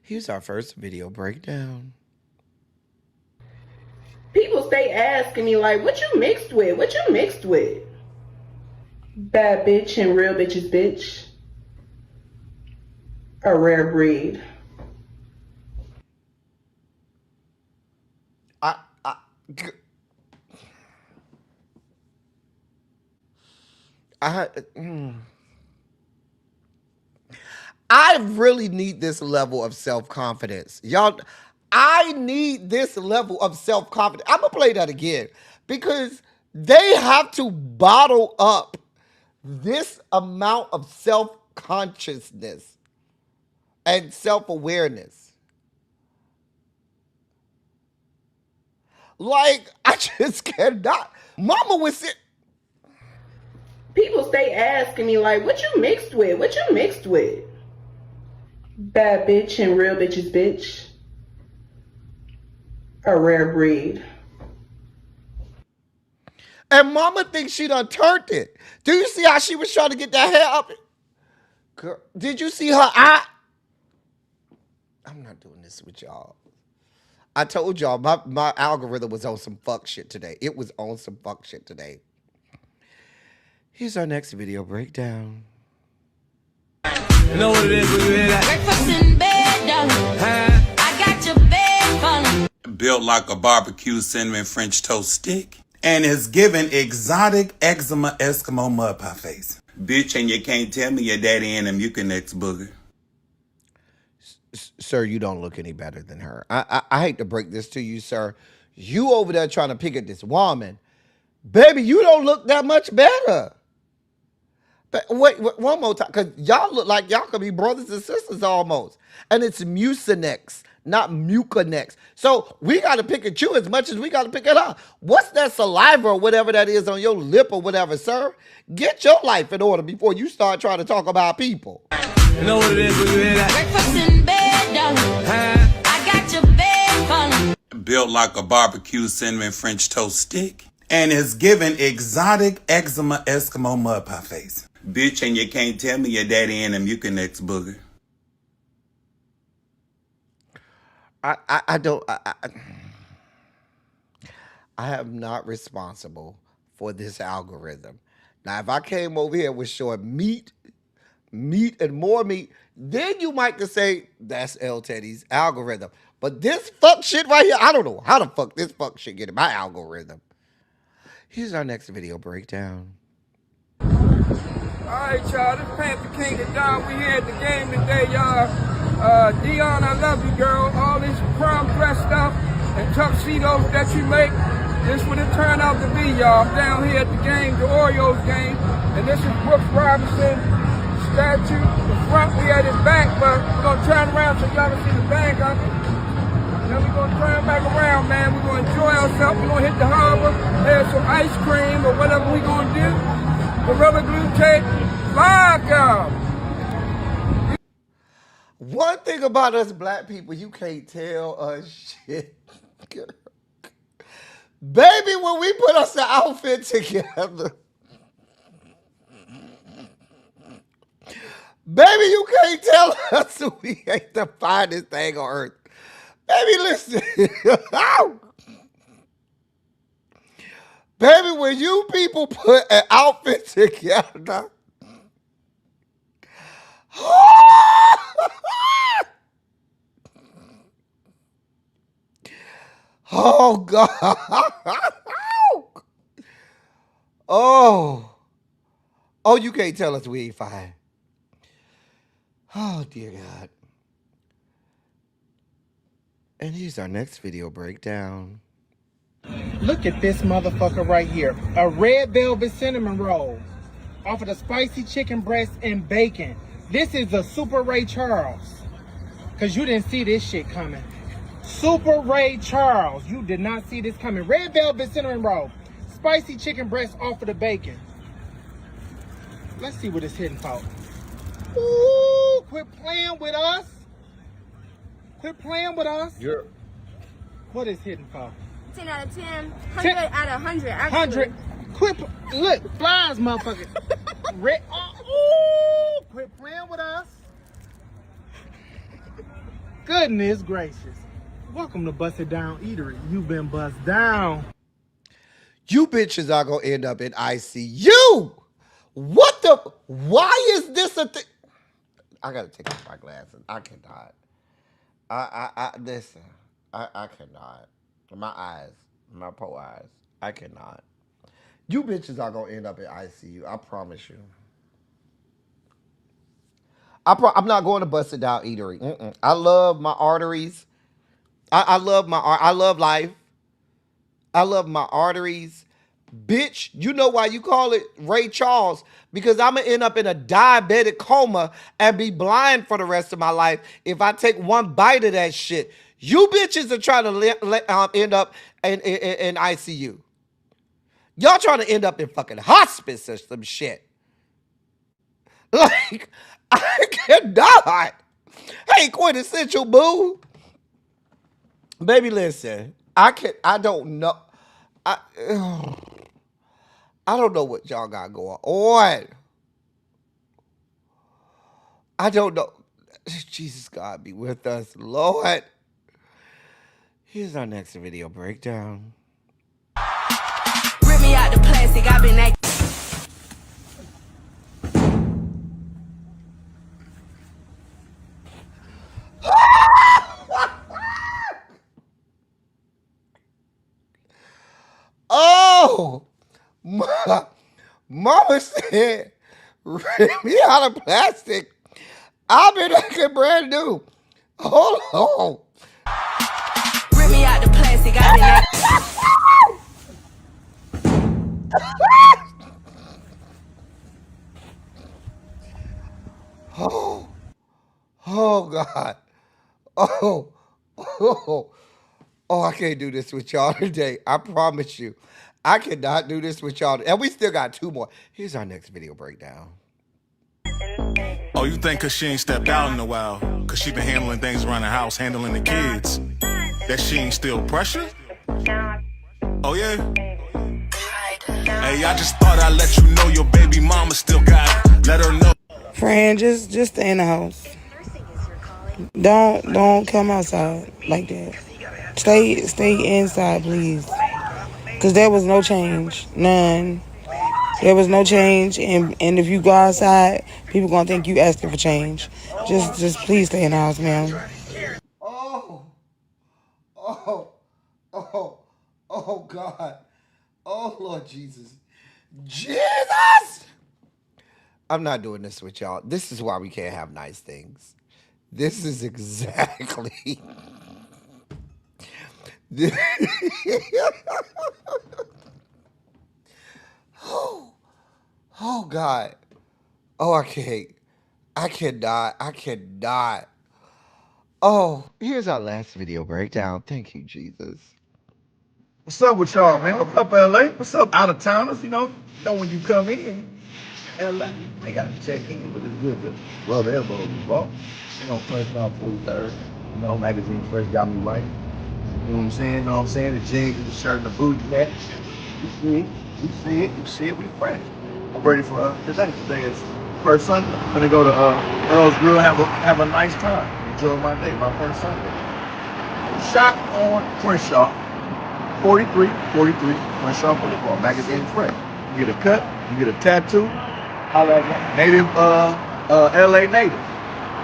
Here's our first video breakdown. People stay asking me, like, what you mixed with? What you mixed with? Bad bitch and real bitches, bitch. A rare breed. I really need this level of self-confidence. Y'all, I need this level of self-confidence. I'm going to play that again because they have to bottle up this amount of self-consciousness and self-awareness. Like, I just cannot. Mama was sit. People stay asking me, like, what you mixed with? What you mixed with? Bad bitch and real bitches, bitch. A rare breed. And mama thinks she done turned it. Do you see how she was trying to get that hair up? Girl, did you see her eye? I'm not doing this with y'all. I told y'all my algorithm was on some fuck shit today. It was on some fuck shit today. Here's our next video breakdown. You know what it is when you hear that? Breakfast in bed, darling. I got your bed falling. Built like a barbecue cinnamon French toast stick. And is given exotic eczema Eskimo mud pie face. Bitch, and you can't tell me your daddy and a Mucinex booger. Sir, you don't look any better than her. I hate to break this to you, sir. You over there trying to pick at this woman. Baby, you don't look that much better. But wait, one more time, because y'all look like y'all could be brothers and sisters almost. And it's Mucinex, not Mucinex. So we got to pick at you as much as we got to pick at her. What's that saliva or whatever that is on your lip or whatever, sir? Get your life in order before you start trying to talk about people. You know what it is when you hear that? Breakfast in bed, darling. I got your bed falling. Built like a barbecue cinnamon French toast stick. And is given exotic eczema Eskimo mud pie face. Bitch, and you can't tell me your daddy and a Mucinex booger. I am not responsible for this algorithm. Now, if I came over here with showing meat, and more meat, then you might could say that's L Teddy's algorithm. But this fuck shit right here, I don't know how the fuck this fuck shit get in my algorithm. Here's our next video breakdown. Alright, y'all, this Panther King and Don. We here at the game today, y'all. Dion, I love you, girl. All this prom dress stuff and tuxedos that you make, this what it turned out to be, y'all. I'm down here at the game, the Orioles game, and this is Brooks Robinson statue. The front, we at his back, but we're gonna turn around so y'all can see the bank of it. Then we're gonna turn back around, man. We're gonna enjoy ourselves. We're gonna hit the harbor, have some ice cream or whatever we're gonna do. Gorilla Glue tape, vodka. One thing about us black people, you can't tell us shit. Baby, when we put us an outfit together, baby, you can't tell us we ain't the finest thing on earth. Baby, listen. Baby, when you people put an outfit together, oh, God. Oh, you can't tell us we ain't fine. Oh, dear God. And here's our next video breakdown. Look at this motherfucker right here. A red velvet cinnamon roll off of the spicy chicken breast and bacon. This is a Super Ray Charles. Because you didn't see this shit coming. Super Ray Charles. You did not see this coming. Red velvet cinnamon roll. Spicy chicken breast off of the bacon. Let's see what it's hitting for. Ooh, quit playing with us. Quit playing with us. Yeah. What is hitting for? 10 out of 10. 100 out of 100. Actually. 100. Quit. Look, flies, motherfucker. Red. Ooh, quit playing with us. Goodness gracious. Welcome to Busted Down Eatery. You've been bust down. You bitches are going to end up in ICU. What the? Why is this a thing? I got to take off my glasses. I cannot. Listen. I cannot. My eyes. My poor eyes. I cannot. You bitches are going to end up in ICU. I promise you. I'm not going to Busted Down Eatery. I love my arteries. I love life. I love my arteries. Bitch, you know why you call it Ray Charles? Because I'm going to end up in a diabetic coma and be blind for the rest of my life if I take one bite of that shit. You bitches are trying to end up in ICU. Y'all trying to end up in fucking hospice or some shit. Like, I cannot. Hey, quintessential boo. Baby, listen. I don't know. I don't know what y'all got going on. I don't know. Jesus, God be with us, Lord. Here's our next video breakdown. Rip me out the plastic, I've been acting. Oh, Mama said, rip me out of plastic. I've been acting brand new. Hold on. Rip me out the plastic, I've been acting. Oh, God. Oh, I can't do this with y'all today. I promise you. I cannot do this with y'all. And we still got two more. Here's our next video breakdown. Oh, you think cause she ain't stepped out in a while, cause she been handling things around the house, handling the kids, that she ain't still pressure? Oh, yeah? Hey, I just thought I'd let you know your baby mama still got it. Let her know. Friend, just stay in the house. Don't come outside like that. Stay inside, please. Cause there was no change, none. There was no change, and if you go outside, people gonna think you asking for change. Just please stay in the house, ma'am. Oh, God. Oh, Lord Jesus. Jesus! I'm not doing this with y'all. This is why we can't have nice things. This is exactly. Oh God. Oh, I can't. I cannot. I cannot. Oh, here's our last video breakdown. Thank you, Jesus. What's up with y'all, man? What's up, LA? What's up, out of towners? Know when you come in, LA, they gotta check in with this good rub elbows, bro. First off, full third. Magazine first got me right. You know what I'm saying? You know what I'm saying? The jeans, the shirt, and the booty, man. You see it, you see it, we fresh. I'm ready for today. Today is first Sunday. I'm gonna go to Earl's Grill, have a nice time. Enjoy my day, my first Sunday. Shot on Crenshaw. 43 Crenshaw Boulevard, Magazine Fresh. You get a cut, you get a tattoo. Holla at native, LA native.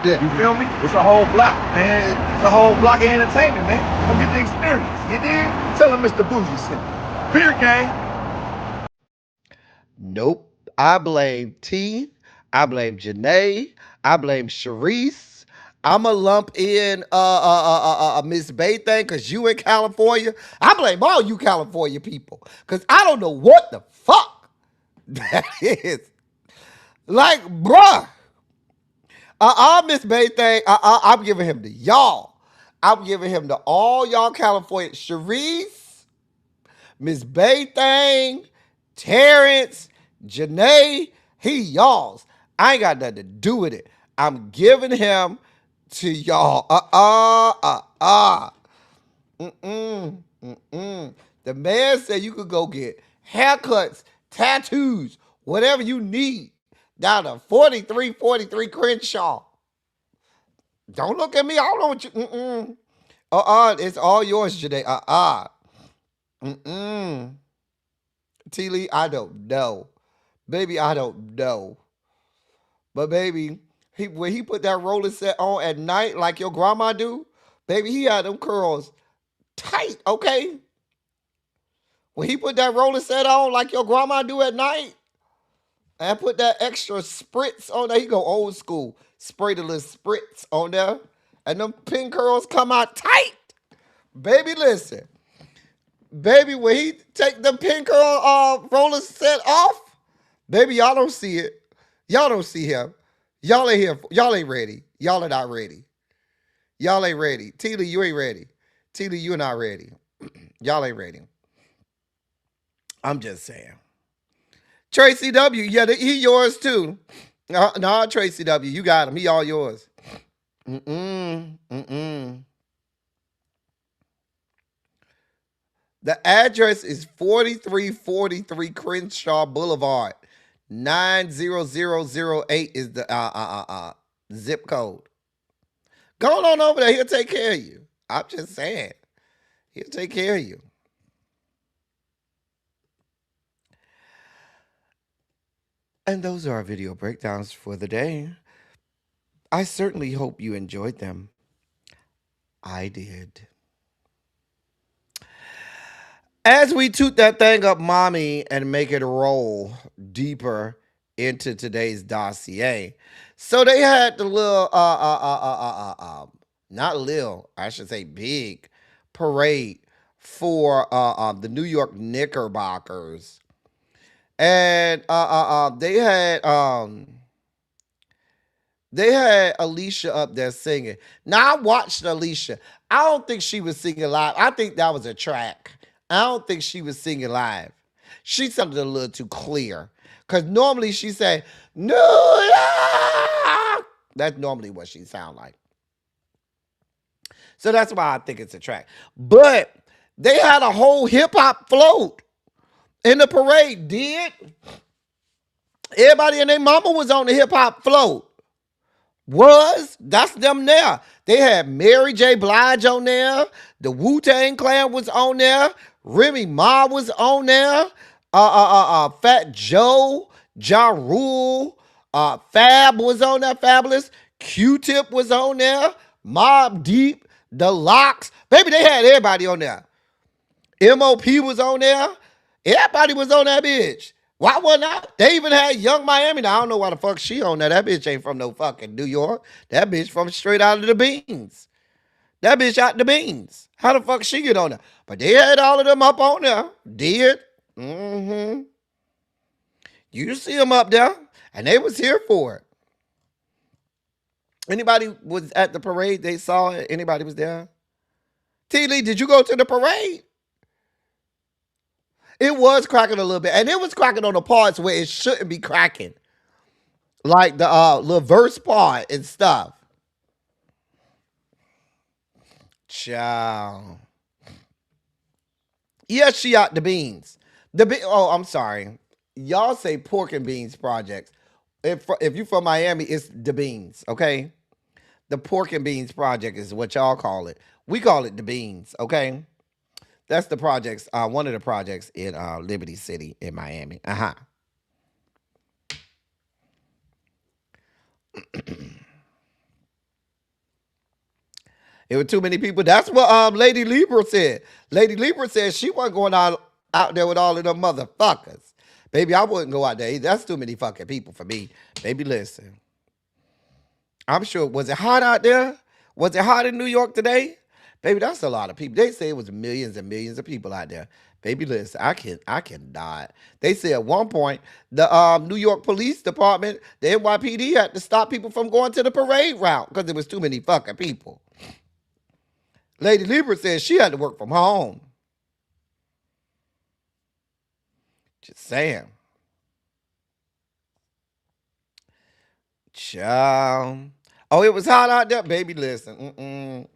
Yeah. You feel me? It's a whole block, man. It's a whole block of entertainment, man. Come get the experience. You dig? Tell him Mr. Bougie sent you. Beer gang. Nope. I blame T. I blame Janae. I blame Sharice. I'ma lump in Miss Bay thing because you in California. I blame all you California people because I don't know what the fuck that is. Like, bruh. Miss Bay thing. I'm giving him to y'all. I'm giving him to all y'all California. Sharice, Miss Bay thing, Terrence, Janae, he y'all's. I ain't got nothing to do with it. I'm giving him to y'all. The man said you could go get haircuts, tattoos, whatever you need down to 4343 Crenshaw. Don't look at me. I don't know what you. It's all yours, Janae. T. Lee, I don't know. Baby, I don't know. But baby, when he put that roller set on at night like your grandma do, baby, he had them curls tight, okay? When he put that roller set on like your grandma do at night, and put that extra spritz on there, he go old school. Spray the little spritz on there, and them pin curls come out tight. Baby, listen. Baby, when he take the pin curl roller set off, baby, y'all don't see it. Y'all don't see him. Y'all ain't here. Y'all ain't ready. Y'all are not ready. Y'all ain't ready. T. Lee, you ain't ready. T. Lee, you're not ready. Y'all ain't ready. I'm just saying. Tracy W, yeah, he yours too. No, Tracy W, you got him. He all yours. The address is 4343 Crenshaw Boulevard. 90008 is the zip code. Go on over there. He'll take care of you. I'm just saying. He'll take care of you. And those are our video breakdowns for the day. I certainly hope you enjoyed them. I did. As we toot that thing up, mommy, and make it roll deeper into today's dossier. So they had the little, not little, I should say big parade for the New York Knickerbockers. And they had Alicia up there singing. Now I watched Alicia. I don't think she was singing live. I think that was a track. I don't think she was singing live. She sounded a little too clear. Because normally she said, New York. That's normally what she sound like. So that's why I think it's a track. But they had a whole hip-hop float in the parade, did. Everybody and their mama was on the hip-hop float. That's them there. They had Mary J. Blige on there. The Wu-Tang Clan was on there. Remy Ma was on there. Fat Joe, Ja Rule, Fab was on there, Fabulous. Q-Tip was on there. Mobb Deep, The Lox. Baby, they had everybody on there. MOP was on there. Everybody was on that bitch. Why wasn't I? They even had Young Miami. Now, I don't know why the fuck she on there. That bitch ain't from no fucking New York. That bitch from straight out of the beans. That bitch out the beans. How the fuck she get on there? But they had all of them up on there. Did. Mm-hmm. You see them up there. And they was here for it. Anybody was at the parade? They saw it? Anybody was there? T. Lee, did you go to the parade? It was cracking a little bit. And it was cracking on the parts where it shouldn't be cracking. Like the little verse part and stuff. Child. Yes, she out the beans. Oh, I'm sorry. Y'all say pork and beans projects. If you from Miami, it's the beans, okay? The pork and beans project is what y'all call it. We call it the beans, okay? That's the projects, one of the projects in Liberty City in Miami. Uh-huh. It was too many people. That's what Lady Libra said. Lady Libra said she wasn't going out there with all of them motherfuckers. Baby, I wouldn't go out there either. That's too many fucking people for me. Baby, listen. I'm sure. Was it hot out there? Was it hot in New York today? Baby, that's a lot of people. They say it was millions and millions of people out there. Baby, listen, I can die. They say at one point, the New York Police Department, the NYPD had to stop people from going to the parade route because there was too many fucking people. Lady Libra said she had to work from home. Just saying. Child. Oh, it was hot out there? Baby, listen.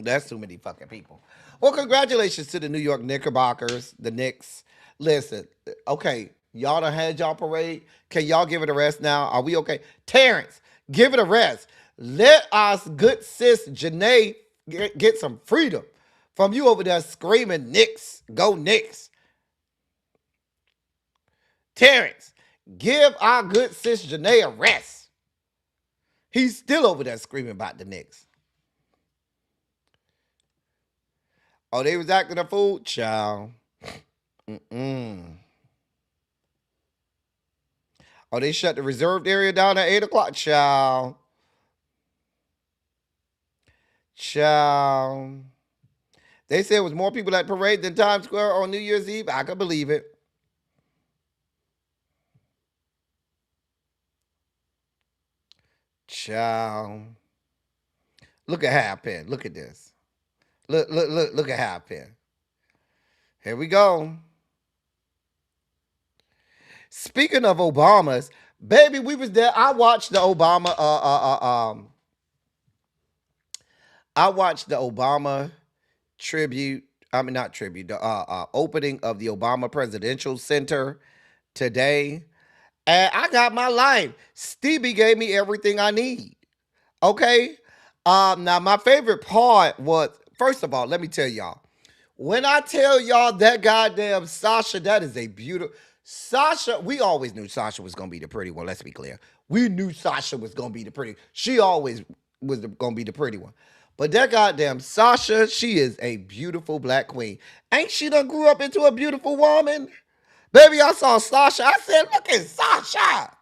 That's too many fucking people. Well, congratulations to the New York Knickerbockers, the Knicks. Listen, okay, y'all done had y'all parade. Can y'all give it a rest now? Are we okay? Terrence, give it a rest. Let us good sis Janae get some freedom from you over there screaming Knicks. Go Knicks. Terrence, give our good sis Janae a rest. He's still over there screaming about the Knicks. Oh, they was acting a fool? Child. Oh, they shut the reserved area down at 8 o'clock? Child. Child. They said it was more people at parade than Times Square on New Year's Eve. I could believe it. Child. Look at Halfpen. Look at this. Look at Halfpen. Here we go. Speaking of Obamas, baby, we was there. I watched the Obama I watched the Obama tribute. I mean, not tribute. The opening of the Obama Presidential Center today, and I got my life. Stevie gave me everything I need. Okay. Now my favorite part was, first of all, let me tell y'all. When I tell y'all that goddamn Sasha, that is a beautiful Sasha. We always knew Sasha was gonna be the pretty one. Let's be clear. We knew Sasha was gonna be the pretty. She always was gonna be the pretty one. But that goddamn Sasha, she is a beautiful black queen. Ain't she done grew up into a beautiful woman? Baby, I saw Sasha. I said, look at Sasha.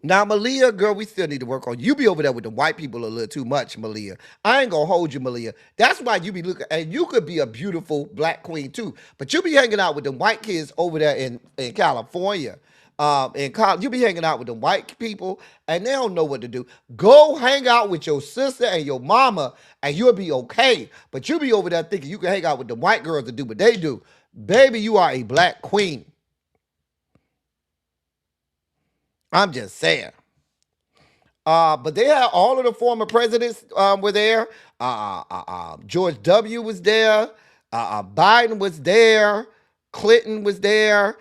Now, Malia, girl, we still need to work on you. Be over there with the white people a little too much, Malia. I ain't gonna hold you, Malia. That's why you be looking, and you could be a beautiful black queen too, but you be hanging out with the white kids over there in California. You be hanging out with the white people, and they don't know what to do. Go hang out with your sister and your mama, and you'll be okay. But you be over there thinking you can hang out with the white girls to do what they do. Baby, you are a black queen. I'm just saying. But they had all of the former presidents were there. George W. was there. Biden was there. Clinton was there.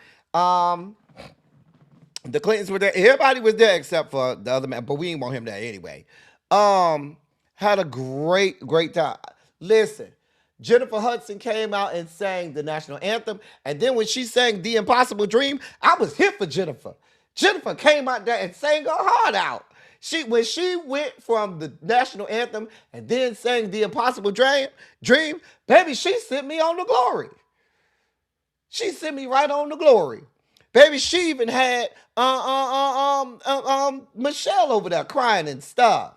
The Clintons were there. Everybody was there except for the other man, but we didn't want him there anyway. Had a great time. Listen, Jennifer Hudson came out and sang the national anthem, and then when she sang The Impossible Dream, I was here for Jennifer. Jennifer came out there and sang her heart out. When she went from the national anthem and then sang The Impossible Dream, baby, she sent me on the glory. She sent me right on the glory. Baby, she even had Michelle over there crying and stuff.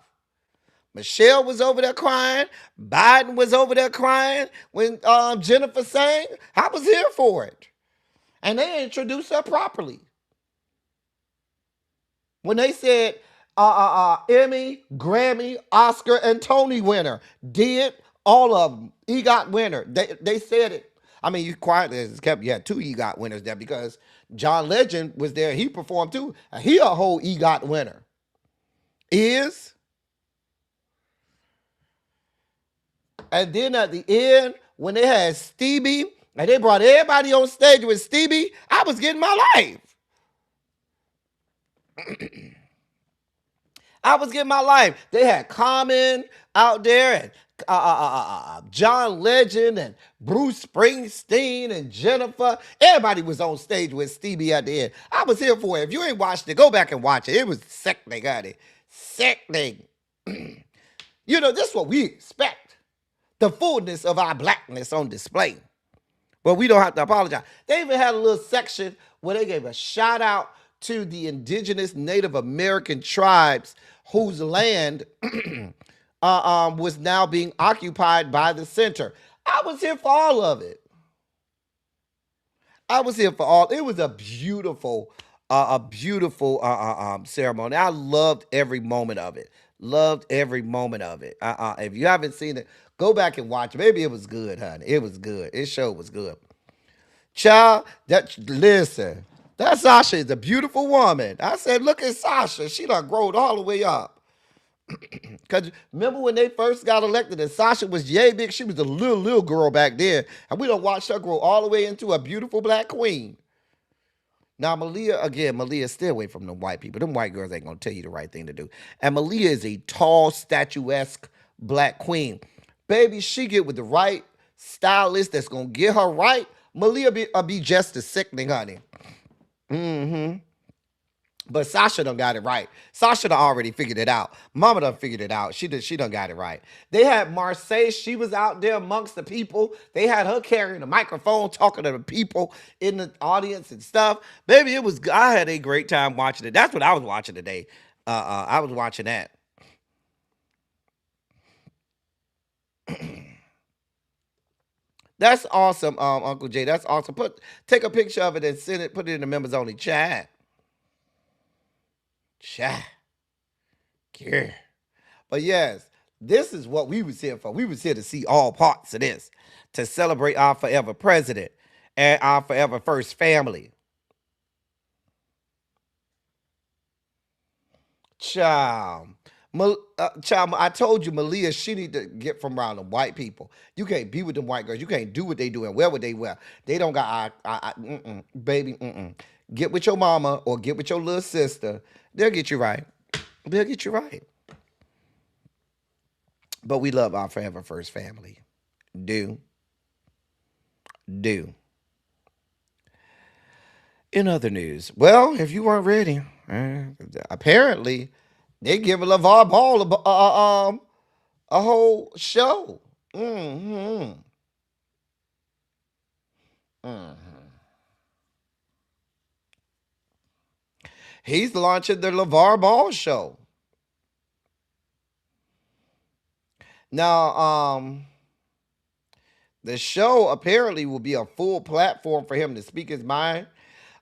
Michelle was over there crying. Biden was over there crying when Jennifer sang. I was here for it. And they introduced her properly. When they said Emmy, Grammy, Oscar, and Tony winner, did all of them. EGOT winner. They said it. I mean, you quietly kept, you had two EGOT winners there because John Legend was there. He performed too. He a whole EGOT winner. And then at the end, when they had Stevie, and they brought everybody on stage with Stevie, I was getting my life. I was getting my life. They had Common out there, and John Legend, and Bruce Springsteen, and Jennifer. Everybody was on stage with Stevie at the end. I was here for it. If you ain't watched it, go back and watch it. It was sickening, honey. Sickening. You know, this is what we expect. The fullness of our blackness on display. Well, we don't have to apologize. They even had a little section where they gave a shout out to the indigenous Native American tribes whose land was now being occupied by the center. I was here for all of it. I was here for all. It was a beautiful ceremony. I loved every moment of it. Loved every moment of it. If you haven't seen it, go back and watch it. Maybe it was good, honey. It was good. This show was good. Child, listen, that Sasha is a beautiful woman. I said, look at Sasha. She done grown all the way up. Because remember when they first got elected and Sasha was yay big? She was a little girl back then. And we done watched her grow all the way into a beautiful black queen. Now, Malia, stay away from them white people. Them white girls ain't going to tell you the right thing to do. And Malia is a tall, statuesque black queen. Baby, she get with the right stylist that's going to get her right. Malia be just as sickening, honey. Mm-hmm. But Sasha done got it right. Sasha done already figured it out. Mama done figured it out. She done got it right. They had Marseille. She was out there amongst the people. They had her carrying a microphone, talking to the people in the audience and stuff. Baby, I had a great time watching it. That's what I was watching today. I was watching that. That's awesome, Uncle Jay. That's awesome. Take a picture of it and send it. Put it in the members only chat. Yeah. But yes, this is what we was here for. We was here to see all parts of this, to celebrate our forever president and our forever first family. Child, I told you, Malia, she need to get from around the white people. You can't be with them white girls. You can't do what they do and wear what they wear. They don't got, baby. Get with your mama or get with your little sister. They'll get you right. They'll get you right. But we love our forever first family. Do. In other news, well, if you weren't ready, apparently they give LeVar Ball a whole show. He's launching the LeVar Ball show. Now, the show apparently will be a full platform for him to speak his mind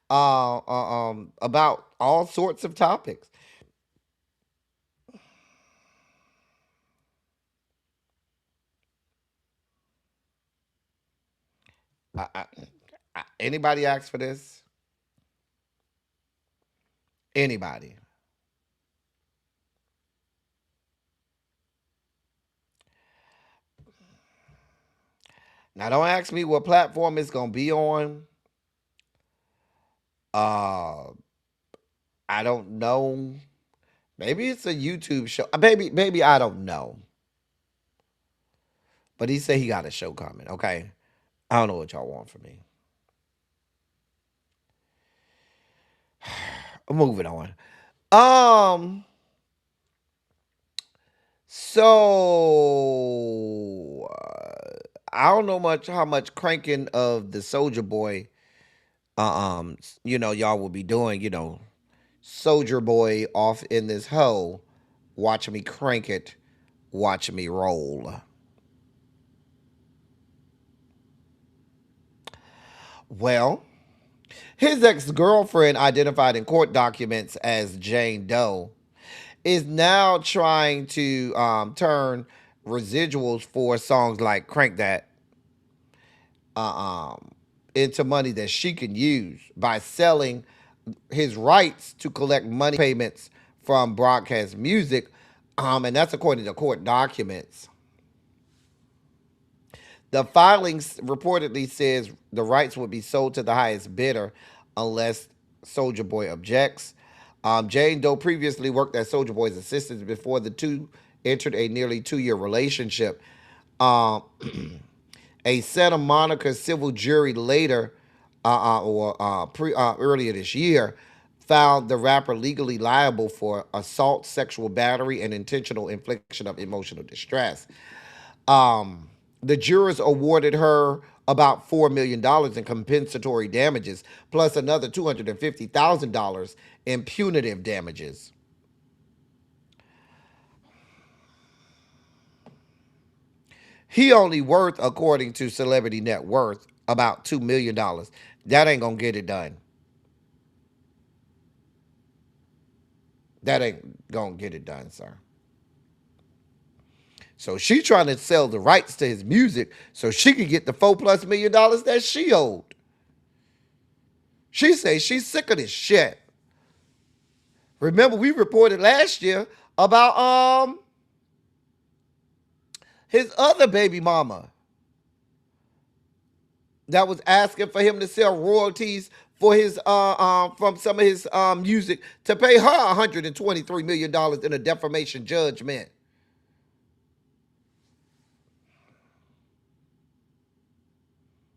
about all sorts of topics. Anybody ask for this? Anybody? Now, don't ask me what platform it's going to be on. I don't know. Maybe it's a YouTube show. Maybe I don't know. But he said he got a show coming, okay? I don't know what y'all want from me. Moving on. So I don't know how much cranking of the Soldier Boy y'all will be doing, Soldier Boy off in this hole. Watch me crank it. Watch me roll. Well, his ex-girlfriend, identified in court documents as Jane Doe, is now trying to turn residuals for songs like Crank That into money that she can use by selling his rights to collect money payments from broadcast music. And that's according to court documents. The filings reportedly says the rights would be sold to the highest bidder unless Soldier Boy objects. Jane Doe previously worked as Soldier Boy's assistant before the two entered a nearly 2-year relationship. A Santa Monica civil jury later, earlier this year, found the rapper legally liable for assault, sexual battery, and intentional infliction of emotional distress. The jurors awarded her about $4 million in compensatory damages, plus another $250,000 in punitive damages. He only worth, according to Celebrity Net Worth, about $2 million. That ain't gonna get it done. That ain't gonna get it done, sir. So she trying to sell the rights to his music so she could get the $4+ million that she owed. She says she's sick of this shit. Remember, we reported last year about his other baby mama that was asking for him to sell royalties for his from some of his music to pay her $123 million in a defamation judgment.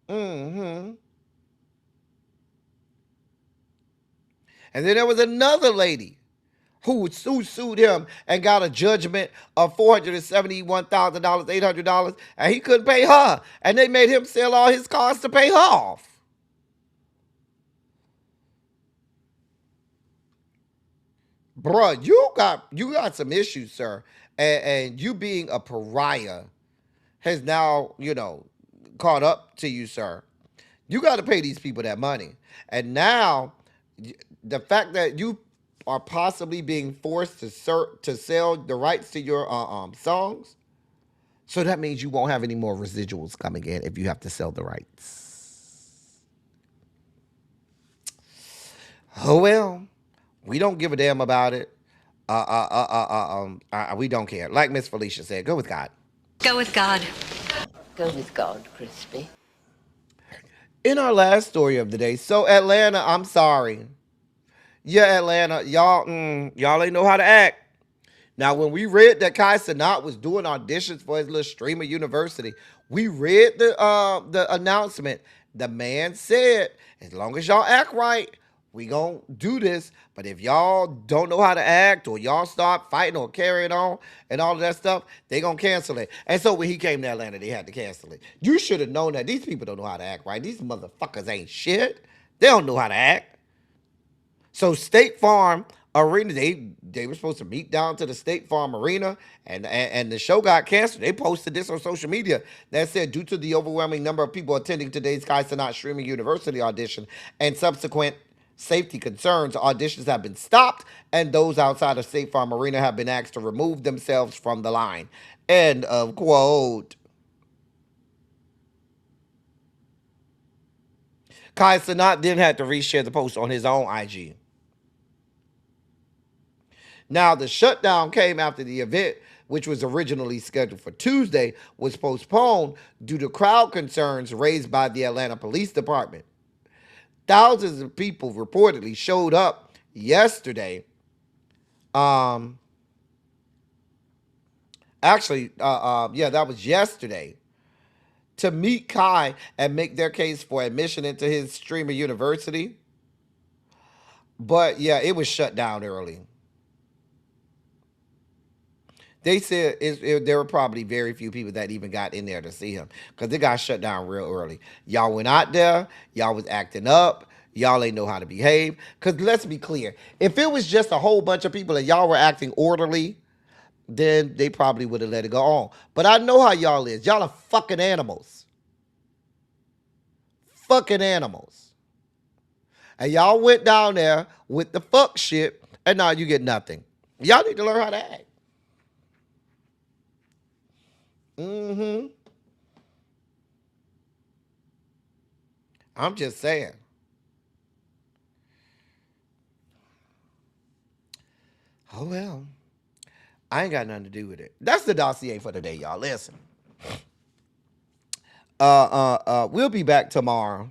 Mm-hmm. And then there was another lady who sued him and got a judgment of $471,000, $800, and he couldn't pay her. And they made him sell all his cars to pay her off. Bruh, you got some issues, sir. And you being a pariah has now, caught up to you, sir. You got to pay these people that money. And now, the fact that you are possibly being forced to sell the rights to your songs, so that means you won't have any more residuals coming in if you have to sell the rights. Oh well, we don't give a damn about it. We don't care. Like Miss Felicia said, go with God. Go with God. Go with God, Crispy. In our last story of the day, so Atlanta, I'm sorry. Yeah, Atlanta, y'all ain't know how to act. Now, when we read that Kai Cenat was doing auditions for his little streamer university, we read the announcement. The man said, as long as y'all act right, we gonna do this. But if y'all don't know how to act, or y'all start fighting or carrying on and all of that stuff, they gonna cancel it. And so when he came to Atlanta, they had to cancel it. You should have known that these people don't know how to act right. These motherfuckers ain't shit. They don't know how to act. So State Farm Arena, they were supposed to meet down to the State Farm Arena, and the show got canceled. They posted this on social media that said, due to the overwhelming number of people attending today's Kai Cenat Streaming University audition and subsequent safety concerns, auditions have been stopped, and those outside of State Farm Arena have been asked to remove themselves from the line. End of quote. Kai Cenat then had to reshare the post on his own IG. Now, the shutdown came after the event, which was originally scheduled for Tuesday, was postponed due to crowd concerns raised by the Atlanta Police Department. Thousands of people reportedly showed up yesterday. That was yesterday, to meet Kai and make their case for admission into his streamer university. But yeah, it was shut down early. They said there were probably very few people that even got in there to see him, because it got shut down real early. Y'all went out there, y'all was acting up, Y'all ain't know how to behave. Because let's be clear. If it was just a whole bunch of people and y'all were acting orderly, then they probably would have let it go on. But I know how y'all is. Y'all are fucking animals. Fucking animals. And y'all went down there with the fuck shit, and now you get nothing. Y'all need to learn how to act. Mm-hmm. I'm just saying. Oh, well. I ain't got nothing to do with it. That's the dossier for today, y'all. Listen. We'll be back tomorrow.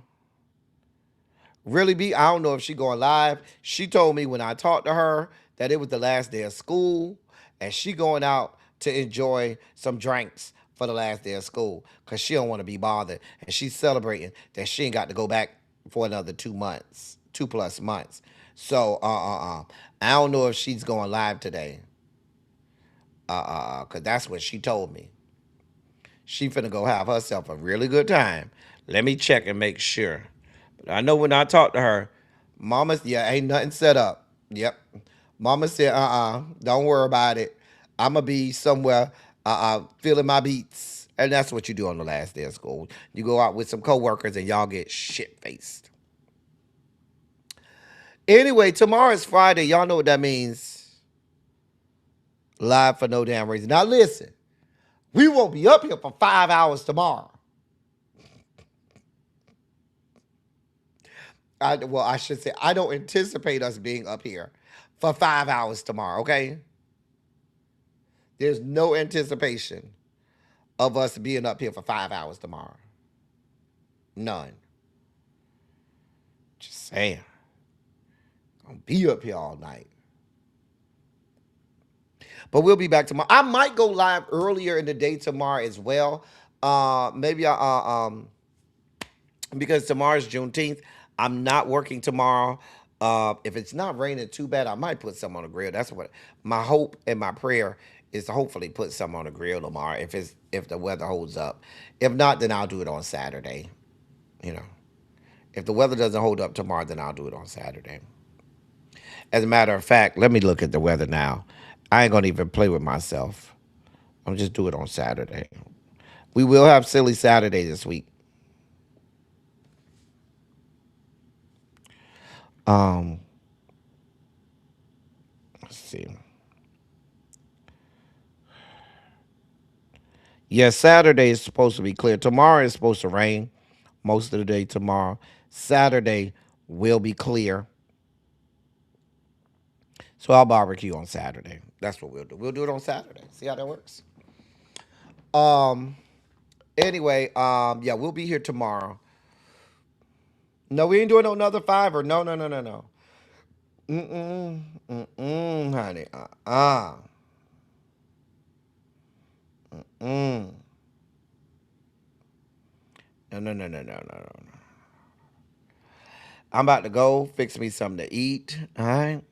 Really be. I don't know if she going live. She told me when I talked to her that it was the last day of school and she going out to enjoy some drinks for the last day of school because she don't want to be bothered. And she's celebrating that she ain't got to go back for another 2 months, 2+ months. So, I don't know if she's going live today. Because that's what she told me. She finna go have herself a really good time. Let me check and make sure. But I know when I talked to her, Mama, ain't nothing set up. Yep. Mama said, don't worry about it. I'ma be somewhere feeling my beats. And that's what you do on the last day of school. You go out with some coworkers and y'all get shit-faced. Anyway, tomorrow is Friday. Y'all know what that means. Live for no damn reason. Now listen, we won't be up here for 5 hours tomorrow. I should say, I don't anticipate us being up here for 5 hours tomorrow, okay? There's no anticipation of us being up here for 5 hours tomorrow. None. Just saying. I'll be up here all night. But we'll be back tomorrow. I might go live earlier in the day tomorrow as well. Maybe because tomorrow's Juneteenth. I'm not working tomorrow. If it's not raining too bad, I might put some on the grill. That's what my hope and my prayer is, to hopefully put some on the grill tomorrow if the weather holds up. If not, then I'll do it on Saturday. You know, if the weather doesn't hold up tomorrow, then I'll do it on Saturday. As a matter of fact, let me look at the weather now. I ain't gonna even play with myself. I'm just do it on Saturday. We will have Silly Saturday this week. Let's see. Yeah, Saturday is supposed to be clear. Tomorrow is supposed to rain most of the day tomorrow. Saturday will be clear. So I'll barbecue on Saturday. That's what we'll do. We'll do it on Saturday. See how that works? Anyway, yeah, we'll be here tomorrow. No, we ain't doing another fiver. No. Honey. No. I'm about to go fix me something to eat. All right.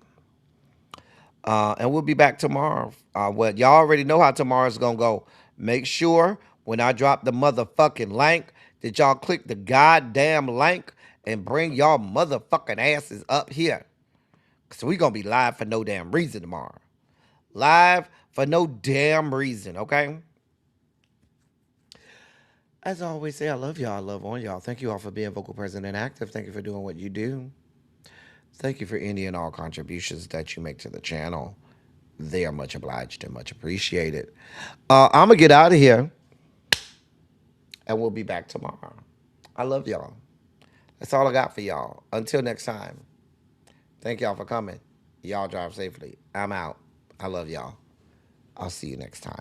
And we'll be back tomorrow. Well, y'all already know how tomorrow's gonna go. Make sure when I drop the motherfucking link that y'all click the goddamn link and bring y'all motherfucking asses up here. So we gonna be live for no damn reason tomorrow. Live for no damn reason, okay? As I always say, I love y'all. I love on y'all. Thank you all for being vocal, present, and active. Thank you for doing what you do. Thank you for any and all contributions that you make to the channel. They are much obliged and much appreciated. I'm going to get out of here, and we'll be back tomorrow. I love y'all. That's all I got for y'all. Until next time, thank y'all for coming. Y'all drive safely. I'm out. I love y'all. I'll see you next time.